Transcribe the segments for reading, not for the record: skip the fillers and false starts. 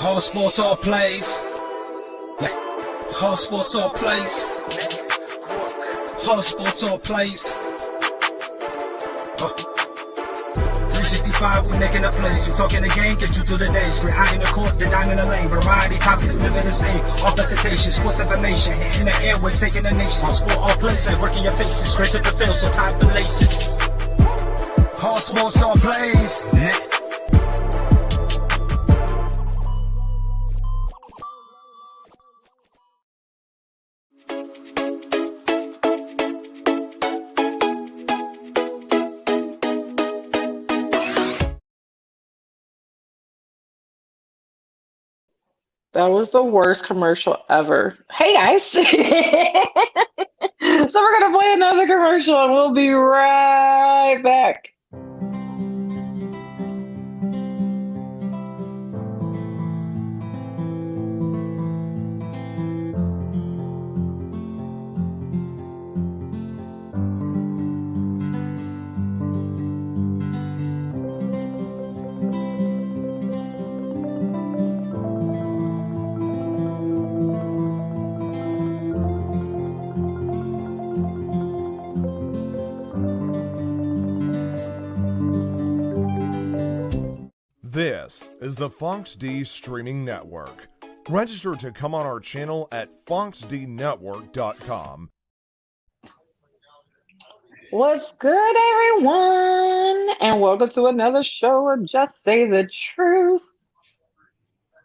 All sports, all plays. Yeah. All sports, all plays. All sports, all plays. 365, we making a plays. You talking the game, get you through the days. We're high in the court, the dime in the lane. Variety topics, living the same. All presentation, sports information. Hitting the airways, taking the nation. All sport, all plays, like working your faces. Grace at the field, so tie the laces. All sports, all plays. That was the worst commercial ever. Hey guys. So we're going to play another commercial and we'll be right back. This is the Fox D Streaming Network. Register to come on our channel at foxdnetwork.com. What's good, everyone? And welcome to another show of Just Say the Truth.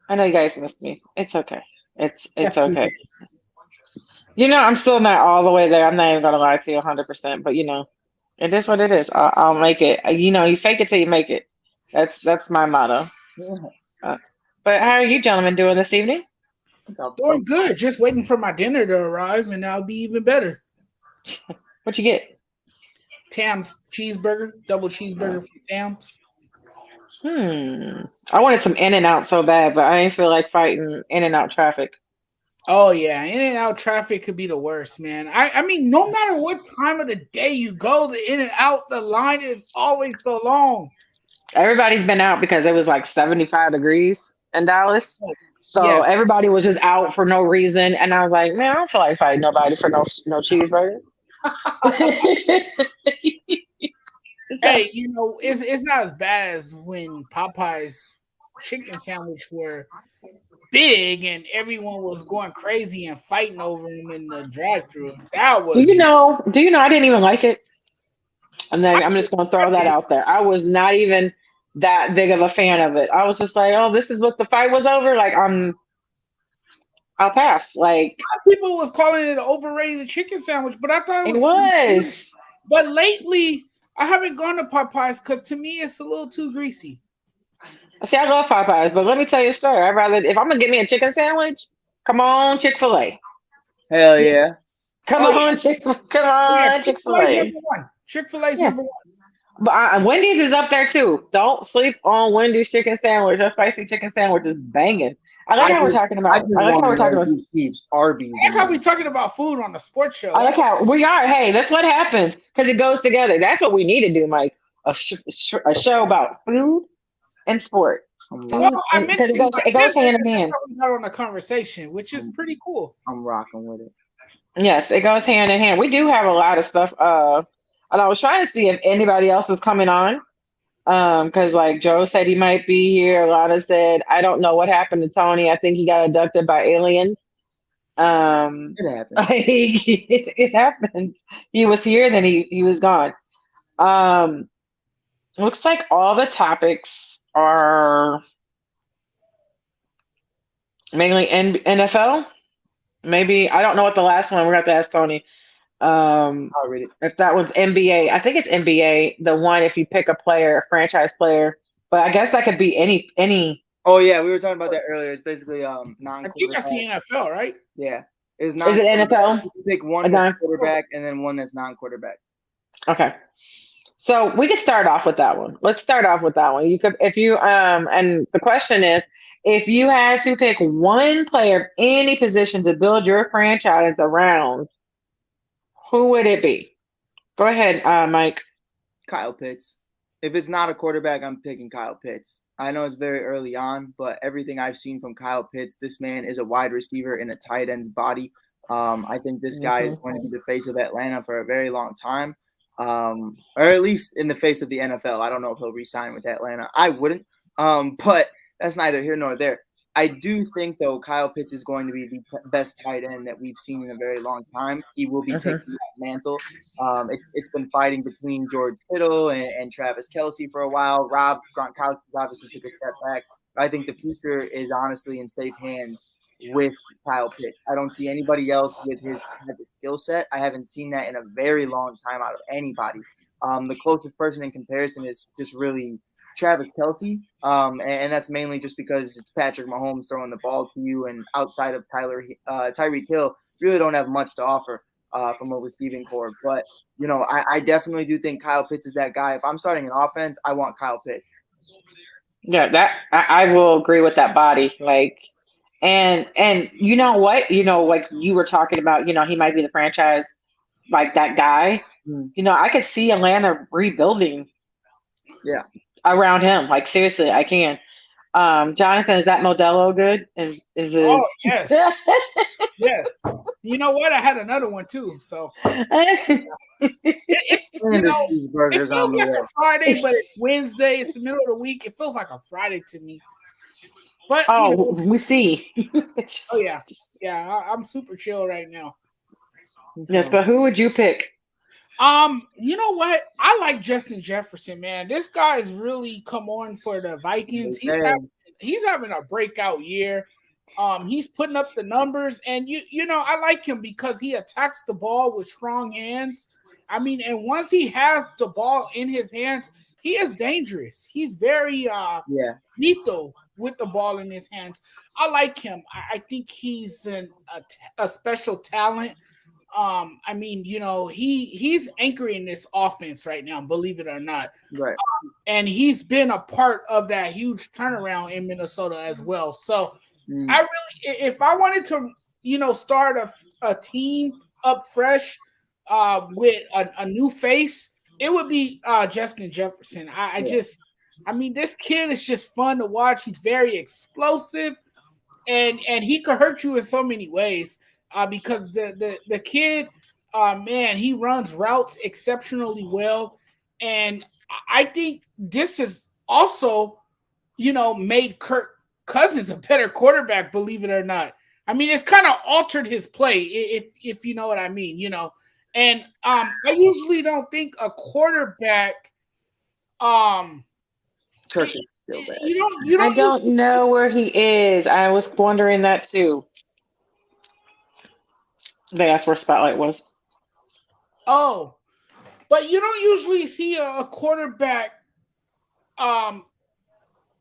I know you guys missed me. It's okay. It's okay. You know, I'm still not all the way there. I'm not even going to lie to you 100%, but you know, it is what it is. I'll make it. You know, you fake it till you make it. That's my motto. But how are you gentlemen doing this evening? Doing good. Just waiting for my dinner to arrive, and I'll be even better. What you get? Tam's cheeseburger, double cheeseburger from Tam's. I wanted some In-N-Out so bad, but I didn't feel like fighting In-N-Out traffic. Oh yeah, In-N-Out traffic could be the worst, man. I mean, no matter what time of the day you go to In-N-Out, the line is always so long. Everybody's been out because it was like 75 degrees in Dallas. So Yes. Everybody was just out for no reason. And I was like, man, I don't feel like fighting nobody for no cheeseburger. Hey, you know, it's not as bad as when Popeye's chicken sandwich were big and everyone was going crazy and fighting over them in the drive-thru. That was Do you know I didn't even like it? And then I'm just gonna throw that out there. I was not even that big of a fan of it. I was just like, oh, this is what the fight was over. Like I'll pass. Like people was calling it an overrated chicken sandwich, but I thought it was. But lately, I haven't gone to Popeyes because to me it's a little too greasy. See, I love Popeyes, but let me tell you a story. I'd rather if I'm gonna get me a chicken sandwich, come on, Chick-fil-A. Hell yeah. Come on, Chick-fil-A. Chick-fil-A's number one. But Wendy's is up there too. Don't sleep on Wendy's chicken sandwich. That spicy chicken sandwich is banging. I like how we're talking about. Keeps Arby's. I like how we're talking about food on the sports show. I like how we are. Hey, that's what happens because it goes together. That's what we need to do, Mike. A show about food and sport. Well, I meant it goes hand in hand. We got on a conversation, which is pretty cool. I'm rocking with it. Yes, it goes hand in hand. We do have a lot of stuff. And I was trying to see if anybody else was coming on. Because like Joe said he might be here. Lana said, I don't know what happened to Tony. I think he got abducted by aliens. It happened. It happened. He was here, then he was gone. Looks like all the topics are mainly NFL. Maybe I don't know what the last one. We're gonna have to ask Tony. I'll read it. If that one's NBA, I think it's NBA. The one if you pick a player, a franchise player, but I guess that could be any. Oh yeah, we were talking about that earlier. It's basically non-quarterback. I think that's the NFL, right? Yeah, is it NFL? You pick one that's quarterback and then one that's non-quarterback. Okay, so we could start off with that one. Let's start off with that one. You could, if you and the question is, if you had to pick one player of any position to build your franchise around, who would it be? Go ahead, Mike. Kyle Pitts. If it's not a quarterback, I'm picking Kyle Pitts. I know it's very early on, but everything I've seen from Kyle Pitts, this man is a wide receiver in a tight end's body. I think this guy is going to be the face of Atlanta for a very long time, or at least in the face of the NFL. I don't know if he'll re-sign with Atlanta. I wouldn't, but that's neither here nor there. I do think, though, Kyle Pitts is going to be the best tight end that we've seen in a very long time. He will be taking that mantle. It's been fighting between George Kittle and Travis Kelce for a while. Rob Gronkowski obviously took a step back. I think the future is honestly in safe hands with Kyle Pitts. I don't see anybody else with his type of skill set. I haven't seen that in a very long time out of anybody. The closest person in comparison is just really Travis Kelce, and that's mainly just because it's Patrick Mahomes throwing the ball to you, and outside of Tyreek Hill, really don't have much to offer from a receiving core. But, I definitely do think Kyle Pitts is that guy. If I'm starting an offense, I want Kyle Pitts. Yeah, that I will agree with that body. Like, and you know what? Like you were talking about, he might be the franchise, like that guy. I could see Atlanta rebuilding. Yeah. Around him, like seriously, I can. Jonathan, is that Modelo good? Is it? Oh yes, yes. You know what? I had another one too. So it feels like a Friday, but it's Wednesday. It's the middle of the week. It feels like a Friday to me. But we see. Oh yeah. I'm super chill right now. Yes, but who would you pick? You know what? I like Justin Jefferson, man. This guy's really come on for the Vikings. He's having a breakout year. He's putting up the numbers, and I like him because he attacks the ball with strong hands. I mean, and once he has the ball in his hands, he is dangerous. He's very lethal with the ball in his hands. I like him. I think he's a special talent. I mean, he's anchoring this offense right now, believe it or not. Right. And he's been a part of that huge turnaround in Minnesota as well. So I really, if I wanted to, start a team up fresh with a new face, it would be Justin Jefferson. I mean, this kid is just fun to watch. He's very explosive, and he could hurt you in so many ways. Because the kid, man, he runs routes exceptionally well. And I think this has also, made Kirk Cousins a better quarterback, believe it or not. I mean, it's kind of altered his play, if you know what I mean, And I usually don't think a quarterback Kirk is still bad. I don't know where he is. I was wondering that too. They asked where Spotlight was. Oh, but you don't usually see a quarterback.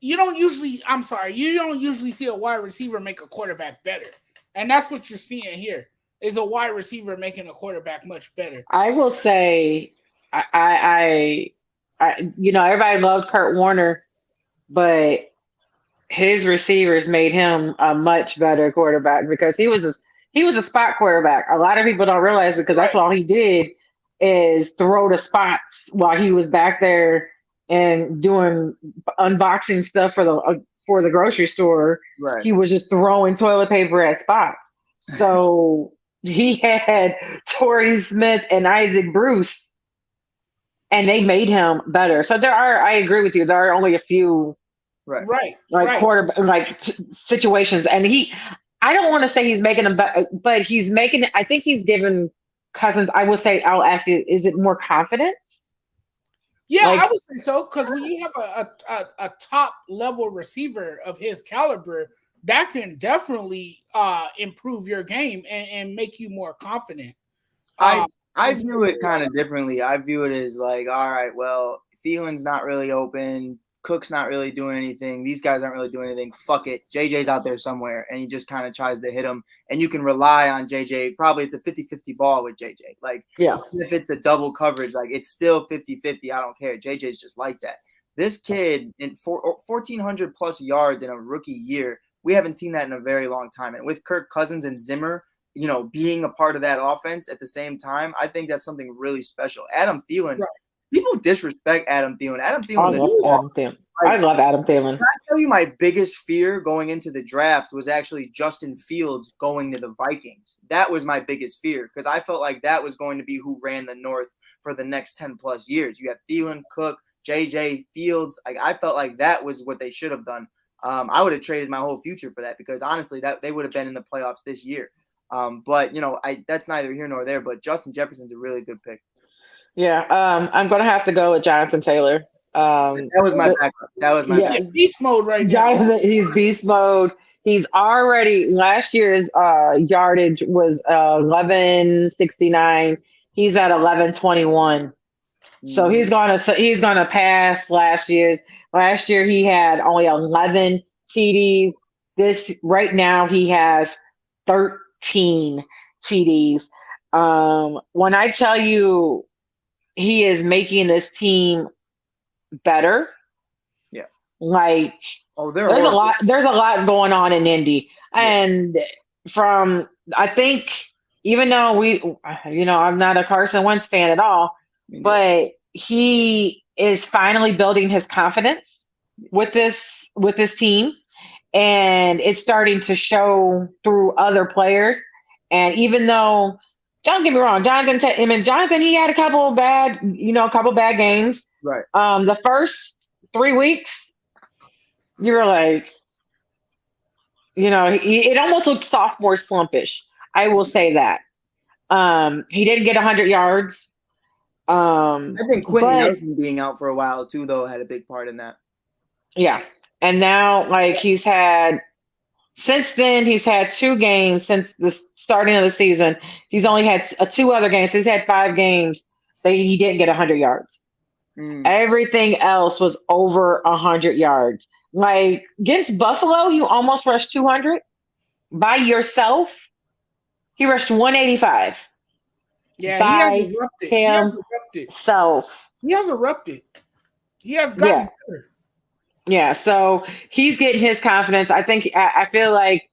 You don't usually see a wide receiver make a quarterback better, and that's what you're seeing here. Is a wide receiver making a quarterback much better. I will say, I everybody loved Kurt Warner, but his receivers made him a much better quarterback because he was a spot quarterback. A lot of people don't realize it because that's all he did is throw the spots while he was back there and doing unboxing stuff for the grocery store. Right. He was just throwing toilet paper at spots. So he had Torrey Smith and Isaac Bruce, and they made him better. So I agree with you. There are only a few, quarterback situations, and I don't want to say he's making them, but he's making it. I think he's given Cousins. I will say, I'll ask you: is it more confidence? Yeah, I would say so. Because when you have a top level receiver of his caliber, that can definitely improve your game and make you more confident. I view it kind of differently. I view it as like, all right, well, Thielen's not really open. Cook's not really doing anything. These guys aren't really doing anything. Fuck it. JJ's out there somewhere, and he just kind of tries to hit him. And you can rely on JJ. Probably it's a 50-50 ball with JJ. Like, if it's a double coverage, like, it's still 50-50. I don't care. JJ's just like that. This kid, in 1,400-plus yards in a rookie year, we haven't seen that in a very long time. And with Kirk Cousins and Zimmer, being a part of that offense at the same time, I think that's something really special. Adam Thielen people disrespect Adam Thielen. Adam I Thielen's love Adam Thielen. I love Adam Thielen. Can I tell you my biggest fear going into the draft was actually Justin Fields going to the Vikings. That was my biggest fear because I felt like that was going to be who ran the North for the next 10 plus years. You have Thielen, Cook, JJ, Fields. I felt like that was what they should have done. I would have traded my whole future for that because honestly, that they would have been in the playoffs this year. But that's neither here nor there. But Justin Jefferson's a really good pick. Yeah, I'm gonna have to go with Jonathan Taylor. That was my backup. That was my backup. Beast mode right now. Jonathan, he's beast mode. He's already last year's yardage was 1169. He's at 1121. So he's gonna pass last year's. Last year he had only 11 TDs. Right now he has 13 TDs. When I tell you he is making this team better. Yeah. Like there's a lot going on in Indy. Yeah. And I think even though I'm not a Carson Wentz fan at all, but he is finally building his confidence with this team, and it's starting to show through other players. And even though, don't get me wrong, Jonathan, he had a couple bad games. Right. The first 3 weeks, you were like, it almost looked sophomore slumpish. I will say that. He didn't get 100 yards. I think Quentin Nelson being out for a while too, though, had a big part in that. Yeah, and now since then he's had 2 games since the starting of the season. He's only had 2 other games. He's had 5 games that he didn't get 100 yards. Everything else was over 100 yards. Like against Buffalo, you almost rushed 200 by yourself. He rushed 185. Yeah, he has erupted. He has erupted. He has gotten better. Yeah, so he's getting his confidence. I feel like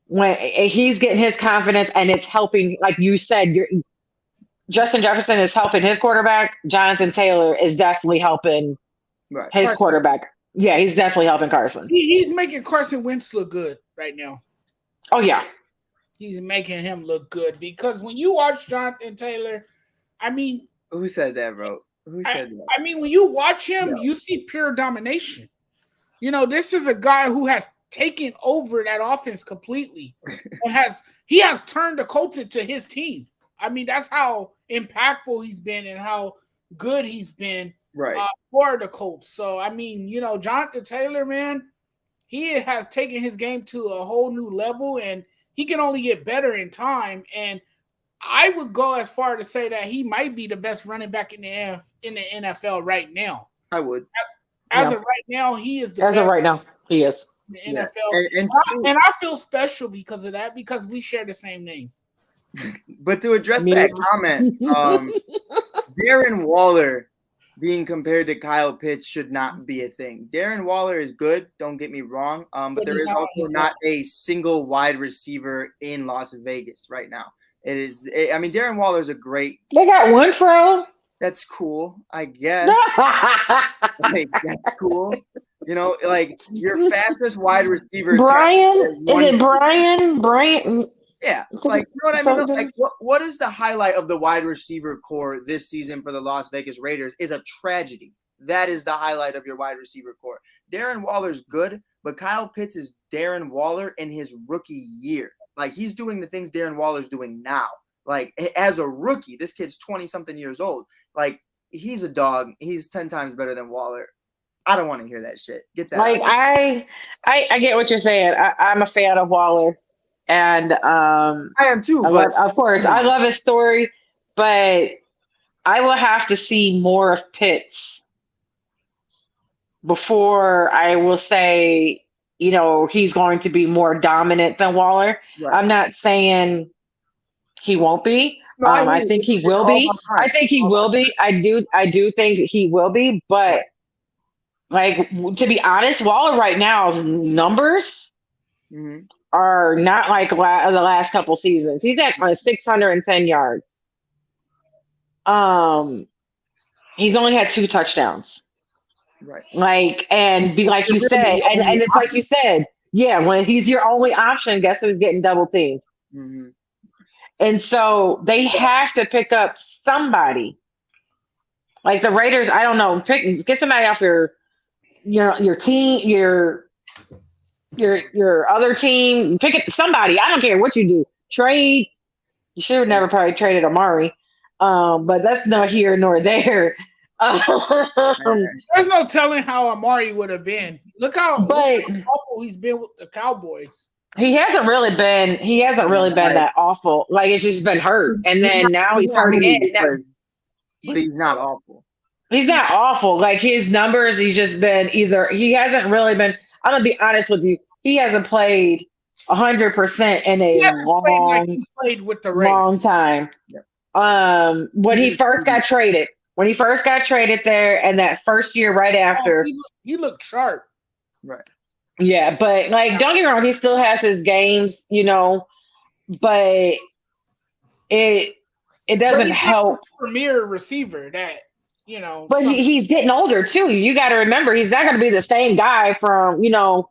when he's getting his confidence and it's helping, like you said, Justin Jefferson is helping his quarterback. Jonathan Taylor is definitely helping his Carson. Quarterback. Yeah, he's definitely helping Carson. He's making Carson Wentz look good right now. Oh, yeah. He's making him look good because when you watch Jonathan Taylor, I mean... Who said that, bro? Who said that? I mean, when you watch him, you see pure domination. This is a guy who has taken over that offense completely and he has turned the Colts into his team. I mean, that's how impactful he's been and how good he's been for the Colts. So, I mean, Jonathan Taylor, man, he has taken his game to a whole new level, and he can only get better in time. And I would go as far to say that he might be the best running back in the NFL right now. I would. As of right now, he is the best. As of right now, he is. In the NFL. And I feel special because of that, because we share the same name. But to address that comment, Darren Waller being compared to Kyle Pitts should not be a thing. Darren Waller is good, don't get me wrong, but there is also not a single wide receiver in Las Vegas right now. Darren Waller's a great. They got Winfrey. That's cool, I guess. That's cool. Your fastest wide receiver. Brian? Is it Brian? Brian? Yeah, you know what I mean? Like, what is the highlight of the wide receiver core this season for the Las Vegas Raiders is a tragedy. That is the highlight of your wide receiver core. Darren Waller's good, but Kyle Pitts is Darren Waller in his rookie year. Like, he's doing the things Darren Waller's doing now. Like, as a rookie, this kid's 20-something years old. Like, he's a dog. He's 10 times better than Waller. I don't want to hear that shit. Get that. Like, I get what you're saying. I'm a fan of Waller. And I am too. Of course, I love his story, but I will have to see more of Pitts before I will say, he's going to be more dominant than Waller. Right. I'm not saying he won't be. No, I think he will be. I think he will be. I do think he will be. But to be honest, Waller right now's numbers. Mm-hmm. Are not like the last couple seasons. He's at 610 yards. He's only had 2 touchdowns. Right. Like, and be like you said, and it's like you said, yeah, when he's your only option, guess who's getting double teamed? Mm-hmm. And so they have to pick up somebody. Like the Raiders, I don't know, get somebody off your team, your other team, pick it somebody. I don't care what you do. Trade. You should have never probably traded Amari. But that's not here nor there. There's no telling how Amari would have been. Look how awful he's been with the Cowboys. He hasn't really been that awful. Like it's just been hurt. And then now he's hurt again. But he's not awful. He's not awful. Like his numbers, he's just been he hasn't really been. I'm gonna be honest with you. He hasn't played 100% in a played with the long time. Yep. When he first got traded there, and that first year right after, he looked sharp. Right. Yeah, but like, don't get me wrong, he still has his games, but it doesn't help. Premier receiver that. But he's getting older too. You got to remember, he's not going to be the same guy from, I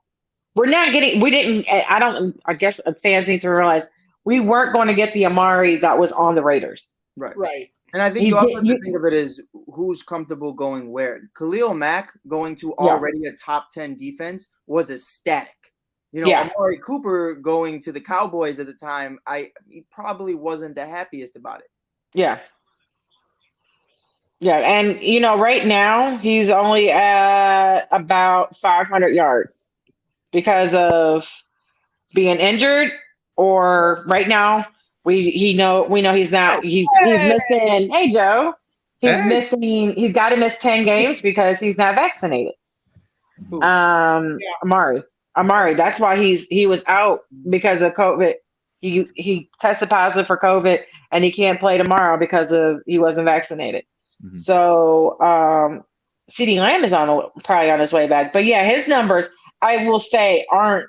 guess fans need to realize we weren't going to get the Amari that was on the Raiders. Right. And I think you also have to think of it as who's comfortable going where. Khalil Mack going to already a top 10 defense was ecstatic. Amari Cooper going to the Cowboys at the time, he probably wasn't the happiest about it. Yeah. Yeah, and right now he's only at about 500 yards because of being injured, or right now we know he's not. He's missing. Hey Joe, missing. He's got to miss 10 games because he's not vaccinated. Amari. That's why he was out because of COVID. He tested positive for COVID and he can't play tomorrow because he wasn't vaccinated. Mm-hmm. So CeeDee Lamb is probably on his way back. But yeah, his numbers, I will say, aren't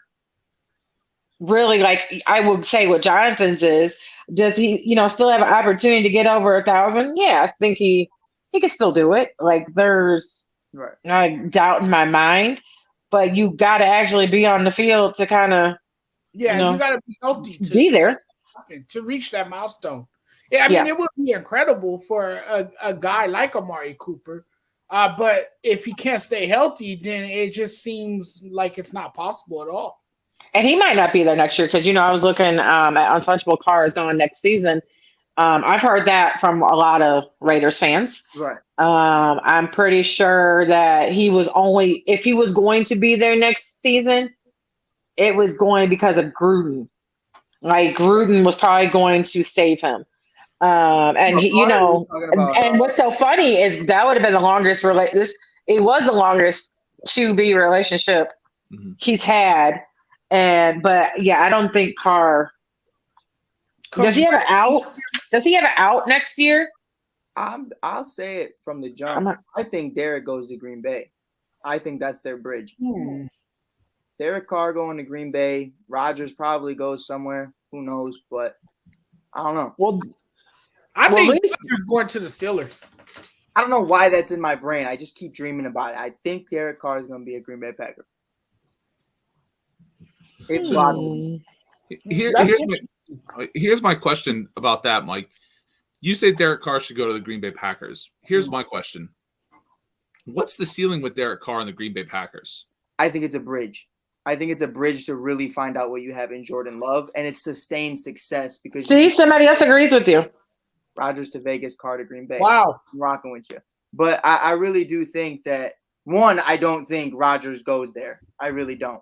really like I would say what Jonathan's is. Does he, still have an opportunity to get over 1,000? Yeah, I think he could still do it. Like there's no doubt in my mind. But you got to actually be on the field to kind of you got to be healthy to be there to reach that milestone. Yeah, I mean, it would be incredible for a guy like Amari Cooper. But if he can't stay healthy, then it just seems like it's not possible at all. And he might not be there next year because, I was looking at Untouchable Cars going next season. I've heard that from a lot of Raiders fans. Right. I'm pretty sure that if he was going to be there next season, it was going because of Gruden. Like Gruden was probably going to save him. And what's so funny is that would have been the longest it was the longest QB relationship he's had. But I don't think Carr does he have an out? Does he have an out next year? I'll say it from the jump. I think Derek goes to Green Bay. I think that's their bridge. Derek Carr going to Green Bay. Rodgers probably goes somewhere. Who knows? But I don't know. Well, I think Rodgers going to the Steelers. I don't know why that's in my brain. I just keep dreaming about it. I think Derek Carr is going to be a Green Bay Packer. Here's my question about that, Mike. You say Derek Carr should go to the Green Bay Packers. Here's my question. What's the ceiling with Derek Carr and the Green Bay Packers? I think it's a bridge. I think it's a bridge to really find out what you have in Jordan Love, and it's sustained success because somebody else agrees with you. Rodgers to Vegas, Carr to Green Bay. Wow. I'm rocking with you. But I really do think that, one, I don't think Rodgers goes there. I really don't.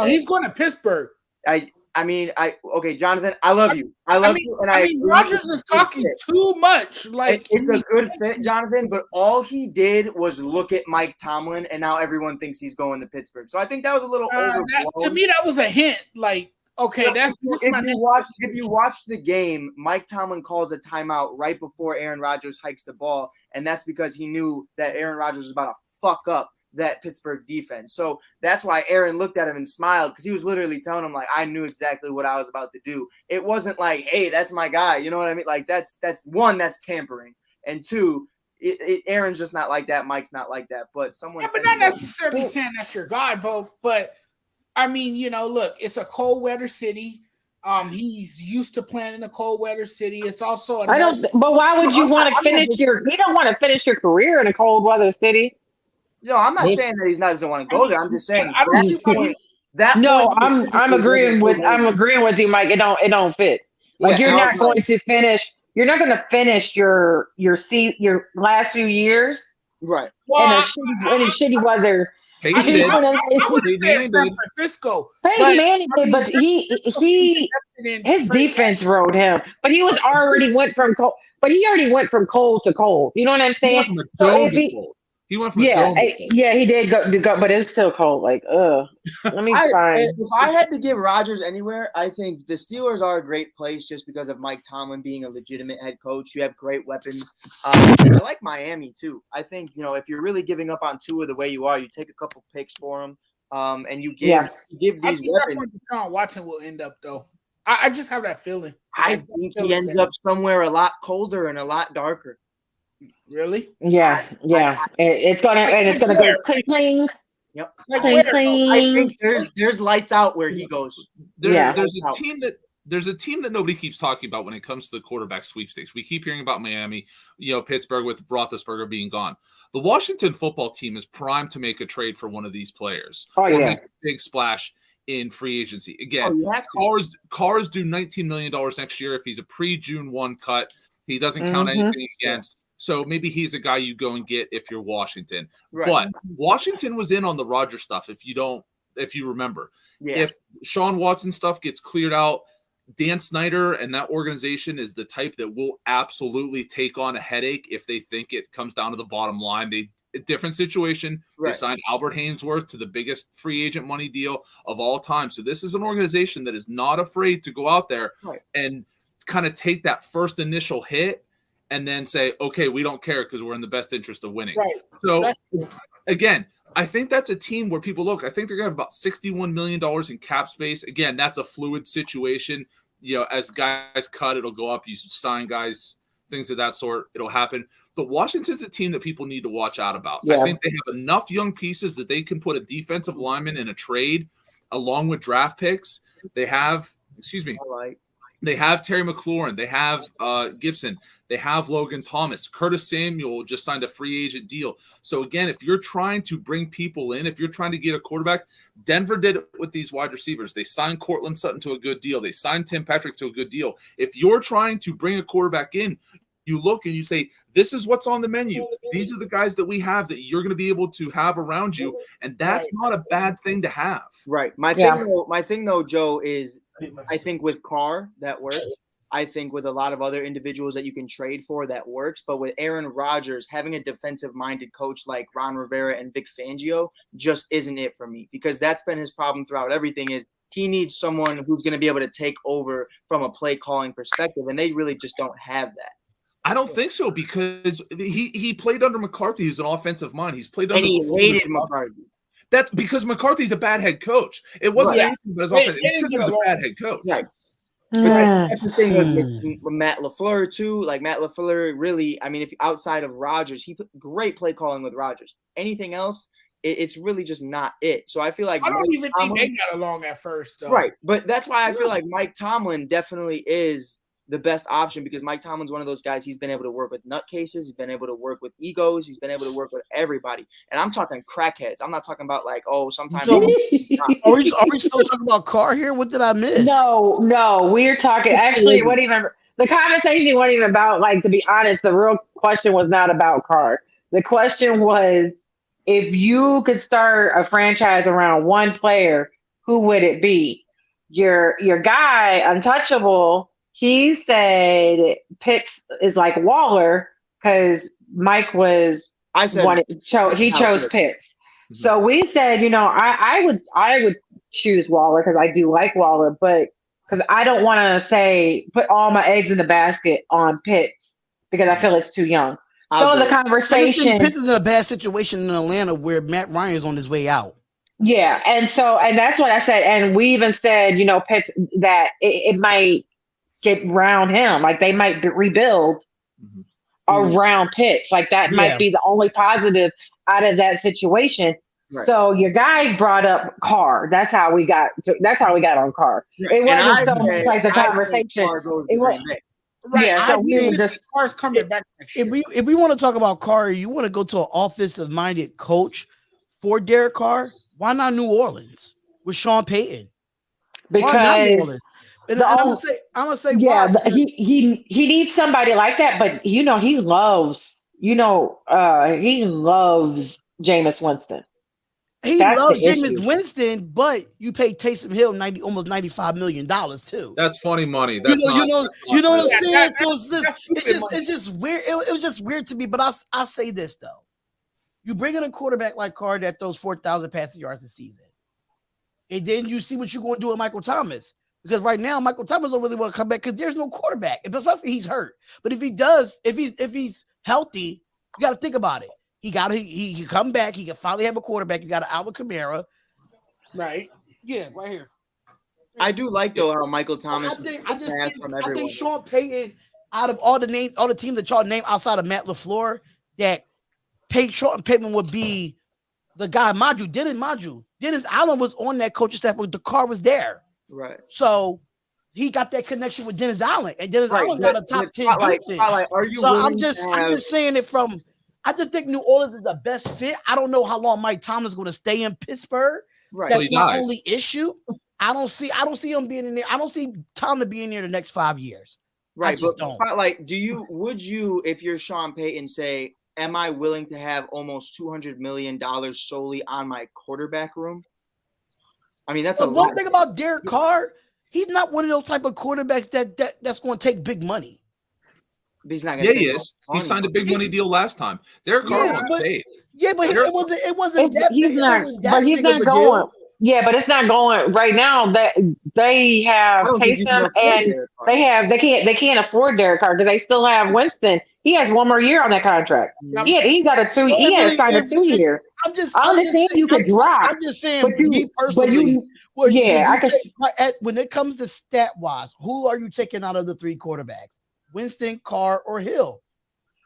He's going to Pittsburgh. Okay, Jonathan, I love you. I love you. And Rodgers is talking too much. Like it's a good fit, Jonathan, but all he did was look at Mike Tomlin, and now everyone thinks he's going to Pittsburgh. So I think that was a little overblown. To me, that was a hint. Like, okay, if you watch the game, Mike Tomlin calls a timeout right before Aaron Rodgers hikes the ball, and that's because he knew that Aaron Rodgers was about to fuck up that Pittsburgh defense. So that's why Aaron looked at him and smiled, because he was literally telling him, like, I knew exactly what I was about to do. It wasn't like, hey, that's my guy. You know what I mean? Like, that's one, that's tampering. And two, Aaron's just not like that. Mike's not like that. But someone, but not necessarily saying that's your guy, but I mean, look, it's a cold weather city. He's used to playing in a cold weather city. It's also but why would you want to finish you don't want to finish your career in a cold weather city? No, I'm not saying that doesn't want to go there. I'm just saying I'm agreeing with you, Mike. It don't fit. Like you're not going to finish your last few years, right? In a shitty weather. I would say San Francisco. Peyton Manning did, but his defense rode him. But he already went from cold to cold. You know what I'm saying? He went from he did go, but it's still cold. Like, let me find. If I had to give Rodgers anywhere, I think the Steelers are a great place just because of Mike Tomlin being a legitimate head coach. You have great weapons. I like Miami too. I think if you're really giving up on Tua the way you are, you take a couple picks for him, and you give these weapons. Deshaun Watson will end up though. I just have that feeling. I think he ends up somewhere a lot colder and a lot darker. Really? Yeah. It's gonna go cling. Yep. I think there's lights out where he goes. There's a team that nobody keeps talking about when it comes to the quarterback sweepstakes. We keep hearing about Miami, Pittsburgh with Roethlisberger being gone. The Washington football team is primed to make a trade for one of these players. Make a big splash in free agency. Again, Carr's due $19 million next year. If he's a pre-June 1 cut, he doesn't count anything against. So maybe he's a guy you go and get if you're Washington. Right. But Washington was in on the Rodgers stuff, if you remember. Yeah. If Sean Watson stuff gets cleared out, Dan Snyder and that organization is the type that will absolutely take on a headache if they think it comes down to the bottom line. A different situation. Right. They signed Albert Haynesworth to the biggest free agent money deal of all time. So this is an organization that is not afraid to go out there and kind of take that first initial hit and then say, okay, we don't care because we're in the best interest of winning. Right. So, again, I think that's a team where people look. I think they're going to have about $61 million in cap space. Again, that's a fluid situation. As guys cut, it'll go up. You sign guys, things of that sort. It'll happen. But Washington's a team that people need to watch out about. Yeah. I think they have enough young pieces that they can put a defensive lineman in a trade along with draft picks. They have, They have Terry McLaurin. They have Gibson. They have Logan Thomas. Curtis Samuel just signed a free agent deal. So, again, if you're trying to bring people in, if you're trying to get a quarterback, Denver did it with these wide receivers. They signed Cortland Sutton to a good deal. They signed Tim Patrick to a good deal. If you're trying to bring a quarterback in, you look and you say, this is what's on the menu. These are the guys that we have that you're going to be able to have around you. And that's not a bad thing to have. Right. My thing though, Joe, is I think with Carr, that works. I think with a lot of other individuals that you can trade for, that works. But with Aaron Rodgers, having a defensive-minded coach like Ron Rivera and Vic Fangio just isn't it for me, because that's been his problem throughout everything is he needs someone who's going to be able to take over from a play-calling perspective, and they really just don't have that. I don't think so, because he played under McCarthy, who's an offensive mind. He's played under and he hated McCarthy. That's because McCarthy's a bad head coach. It wasn't anything but his offense. It's because he was a bad head coach. Right. But that's the thing with Matt LaFleur too. Like Matt LaFleur, really, I mean, if outside of Rodgers, he put great play calling with Rodgers. Anything else, it's really just not it. So I feel like I don't even think they got along at first, though. Right, but that's why I feel like Mike Tomlin definitely is the best option, because Mike Tomlin's one of those guys. He's been able to work with nutcases. He's been able to work with egos. He's been able to work with everybody. And I'm talking crackheads. I'm not talking about like, sometimes. Are we still talking about Carr here? What did I miss? No. We're talking. Actually, the conversation wasn't even about, like, to be honest, the real question was not about Carr. The question was, if you could start a franchise around one player, who would it be? Your guy, Untouchable, he said Pitts is like Waller because Mike was. He chose Pitts. Mm-hmm. So we said, I would choose Waller because I do like Waller, but because I don't want to put all my eggs in the basket on Pitts because I feel it's too young. So the conversation. Pitts is in a bad situation in Atlanta where Matt Ryan is on his way out. Yeah, and that's what I said, and we even said, Pitts, that it might get around him, like they might rebuild, around Pitts. Like that might be the only positive out of that situation. Right. So your guy brought up Carr. That's how we got on Carr. Right. It wasn't so much like the conversation. It was right. Yeah. So we were just Carr's coming back next year. If we want to talk about Carr, you want to go to an offensive minded coach for Derek Carr. Why not New Orleans with Sean Payton? Because I'm gonna say yeah, he needs somebody like that, but he loves Jameis Winston. He loves Jameis Winston, but you pay Taysom Hill almost $95 million too. That's funny money. You know what I'm saying? So it's just weird. It was just weird to me. But I'll say this though: you bring in a quarterback like Carr that throws 4,000 passing yards this season, and then you see what you're going to do with Michael Thomas. Because right now, Michael Thomas don't really want to come back because there's no quarterback. Especially he's hurt. But if he's healthy, you got to think about it. He can come back. He can finally have a quarterback. You got an Alvin Kamara. Right. Yeah, right here. I do like though how Michael Thomas. I think Sean Payton, out of all the teams that y'all name outside of Matt LaFleur, that Sean Payton would be the guy. Dennis Allen was on that coaching staff when the car was there. Right. So he got that connection with Dennis Allen, and Dennis Allen got a top 10 defense. Are you? So I'm just saying it from. I just think New Orleans is the best fit. I don't know how long Mike Tomlin is going to stay in Pittsburgh. Right. That's my only issue. I don't see him being in there. I don't see Tomlin being there the next 5 years. Right. But Spotlight, would you, if you're Sean Payton, say, am I willing to have almost $200 million solely on my quarterback room? I mean, that's a lot. One thing about Derek Carr, he's not one of those type of quarterbacks that's going to take big money. He's not going to. He is. He signed a big money deal last time. Derek Carr wants paid. Yeah, but it wasn't that big. But he's not going. Yeah, but it's not going right now. That they have Taysom and they can't afford Derek Carr because they still have Winston. He has one more year on that contract. He got a 2. He has signed a 2 year. I understand you could drop. I'm just saying, me personally. When it comes to stat wise, who are you taking out of the 3 quarterbacks? Winston, Carr, or Hill?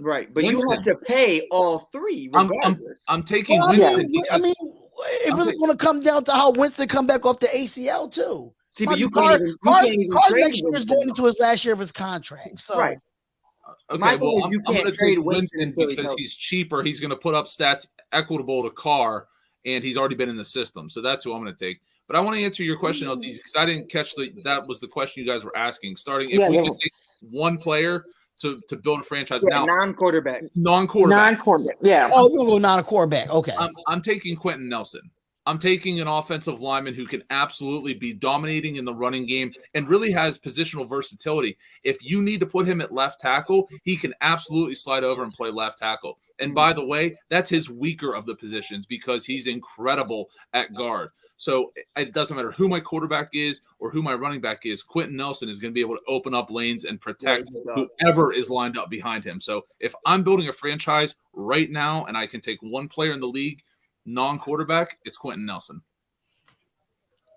Right, but Winston. You have to pay all 3 regardless. I'm taking Winston. I mean, it's really going to come down to how Winston come back off the ACL too. See, but Carr next year is going into his last year of his contract. So right. Okay, I'm going to trade Winston because he's cheaper. He's going to put up stats equitable to Carr, and he's already been in the system. So that's who I'm going to take. But I want to answer your question, LT, because I didn't catch that was the question you guys were asking. Starting, if we could take one player to build a franchise now. Non-quarterback. Yeah. Oh, you're going to go non-quarterback. Okay. I'm taking Quentin Nelson. I'm taking an offensive lineman who can absolutely be dominating in the running game and really has positional versatility. If you need to put him at left tackle, he can absolutely slide over and play left tackle. And by the way, that's his weaker of the positions because he's incredible at guard. So it doesn't matter who my quarterback is or who my running back is. Quentin Nelson is going to be able to open up lanes and protect whoever is lined up behind him. So if I'm building a franchise right now and I can take one player in the league, non-quarterback, it's Quentin Nelson.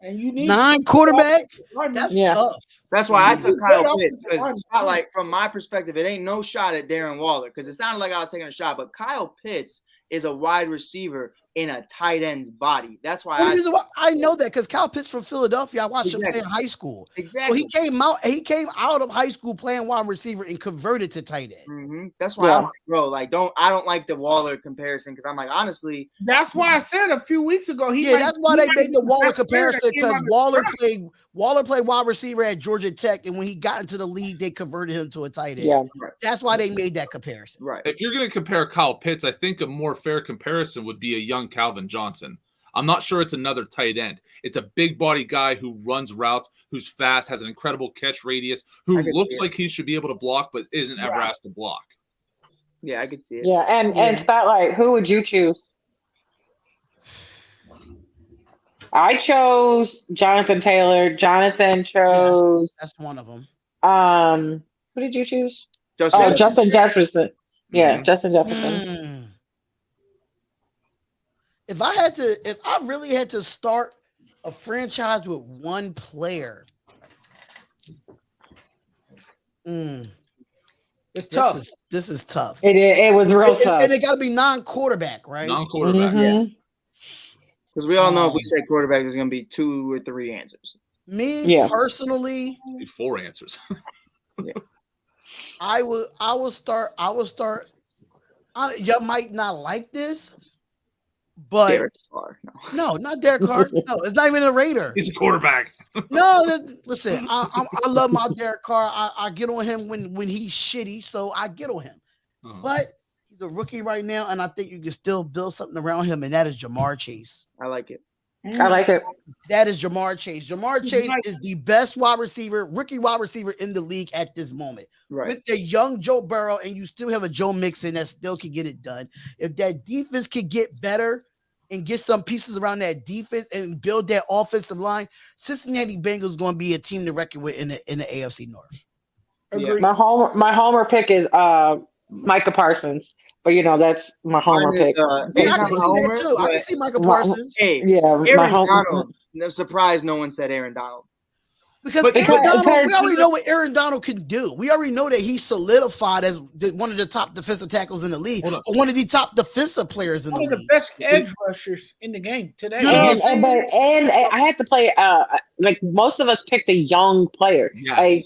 And you need non-quarterback? That's tough. That's why I took Kyle Pitts. Because from my perspective, it ain't no shot at Darren Waller because it sounded like I was taking a shot. But Kyle Pitts is a wide receiver in a tight end's body. That's why I know that because Kyle Pitts from Philadelphia. I watched him play in high school. Exactly. So he came out of high school playing wide receiver and converted to tight end. Mm-hmm. That's why I'm like, bro, I don't like the Waller comparison because I'm like, honestly. That's why I said a few weeks ago. That's why they made the Waller comparison because Waller played wide receiver at Georgia Tech, and when he got into the league, they converted him to a tight end. Yeah. Right. That's why they made that comparison. Right. If you're going to compare Kyle Pitts, I think a more fair comparison would be a young Calvin Johnson. I'm not sure it's another tight end. It's a big body guy who runs routes, who's fast, has an incredible catch radius, who looks like he should be able to block, but isn't ever asked to block. Yeah, I could see it. Yeah, and Spotlight, who would you choose? I chose Jonathan Taylor. Jonathan chose. That's one of them. Who did you choose? Justin Jefferson. Yeah, Justin Jefferson. If I really had to start a franchise with one player, if It's tough. This is tough. It was real tough. And it got to be non-quarterback, right? Non-quarterback. Mm-hmm. Yeah. Because we all know if we say quarterback, there's going to be 2 or 3 answers. Me personally, 4 answers. Yeah. I will start. Y'all might not like this, but Derek Carr. no, not Derek Carr. No, it's not even a Raider. He's a quarterback. No, listen, I love my Derek Carr. I get on him when he's shitty, so I get on him. But he's a rookie right now, and I think you can still build something around him, and that is Jamar Chase. I like it. I like it. That is Jamar Chase. Jamar Chase is the best rookie wide receiver in the league at this moment. Right. With the young Joe Burrow, and you still have a Joe Mixon that still can get it done. If that defense could get better and get some pieces around that defense and build that offensive line, Cincinnati Bengals going to be a team to reckon with in the AFC North. Agreed. My homer pick is Micah Parsons. But that's my homer pick. I can see that too. I can see Michael Parsons. Hey, yeah, Aaron Donald. No surprise, no one said Aaron Donald. Because Aaron Donald, we already know what Aaron Donald can do. We already know that he's solidified as one of the top defensive tackles in the league, or one of the top defensive players in the league. One of the best edge rushers in the game today. And I had to play. Like most of us picked a young player. Yes. Like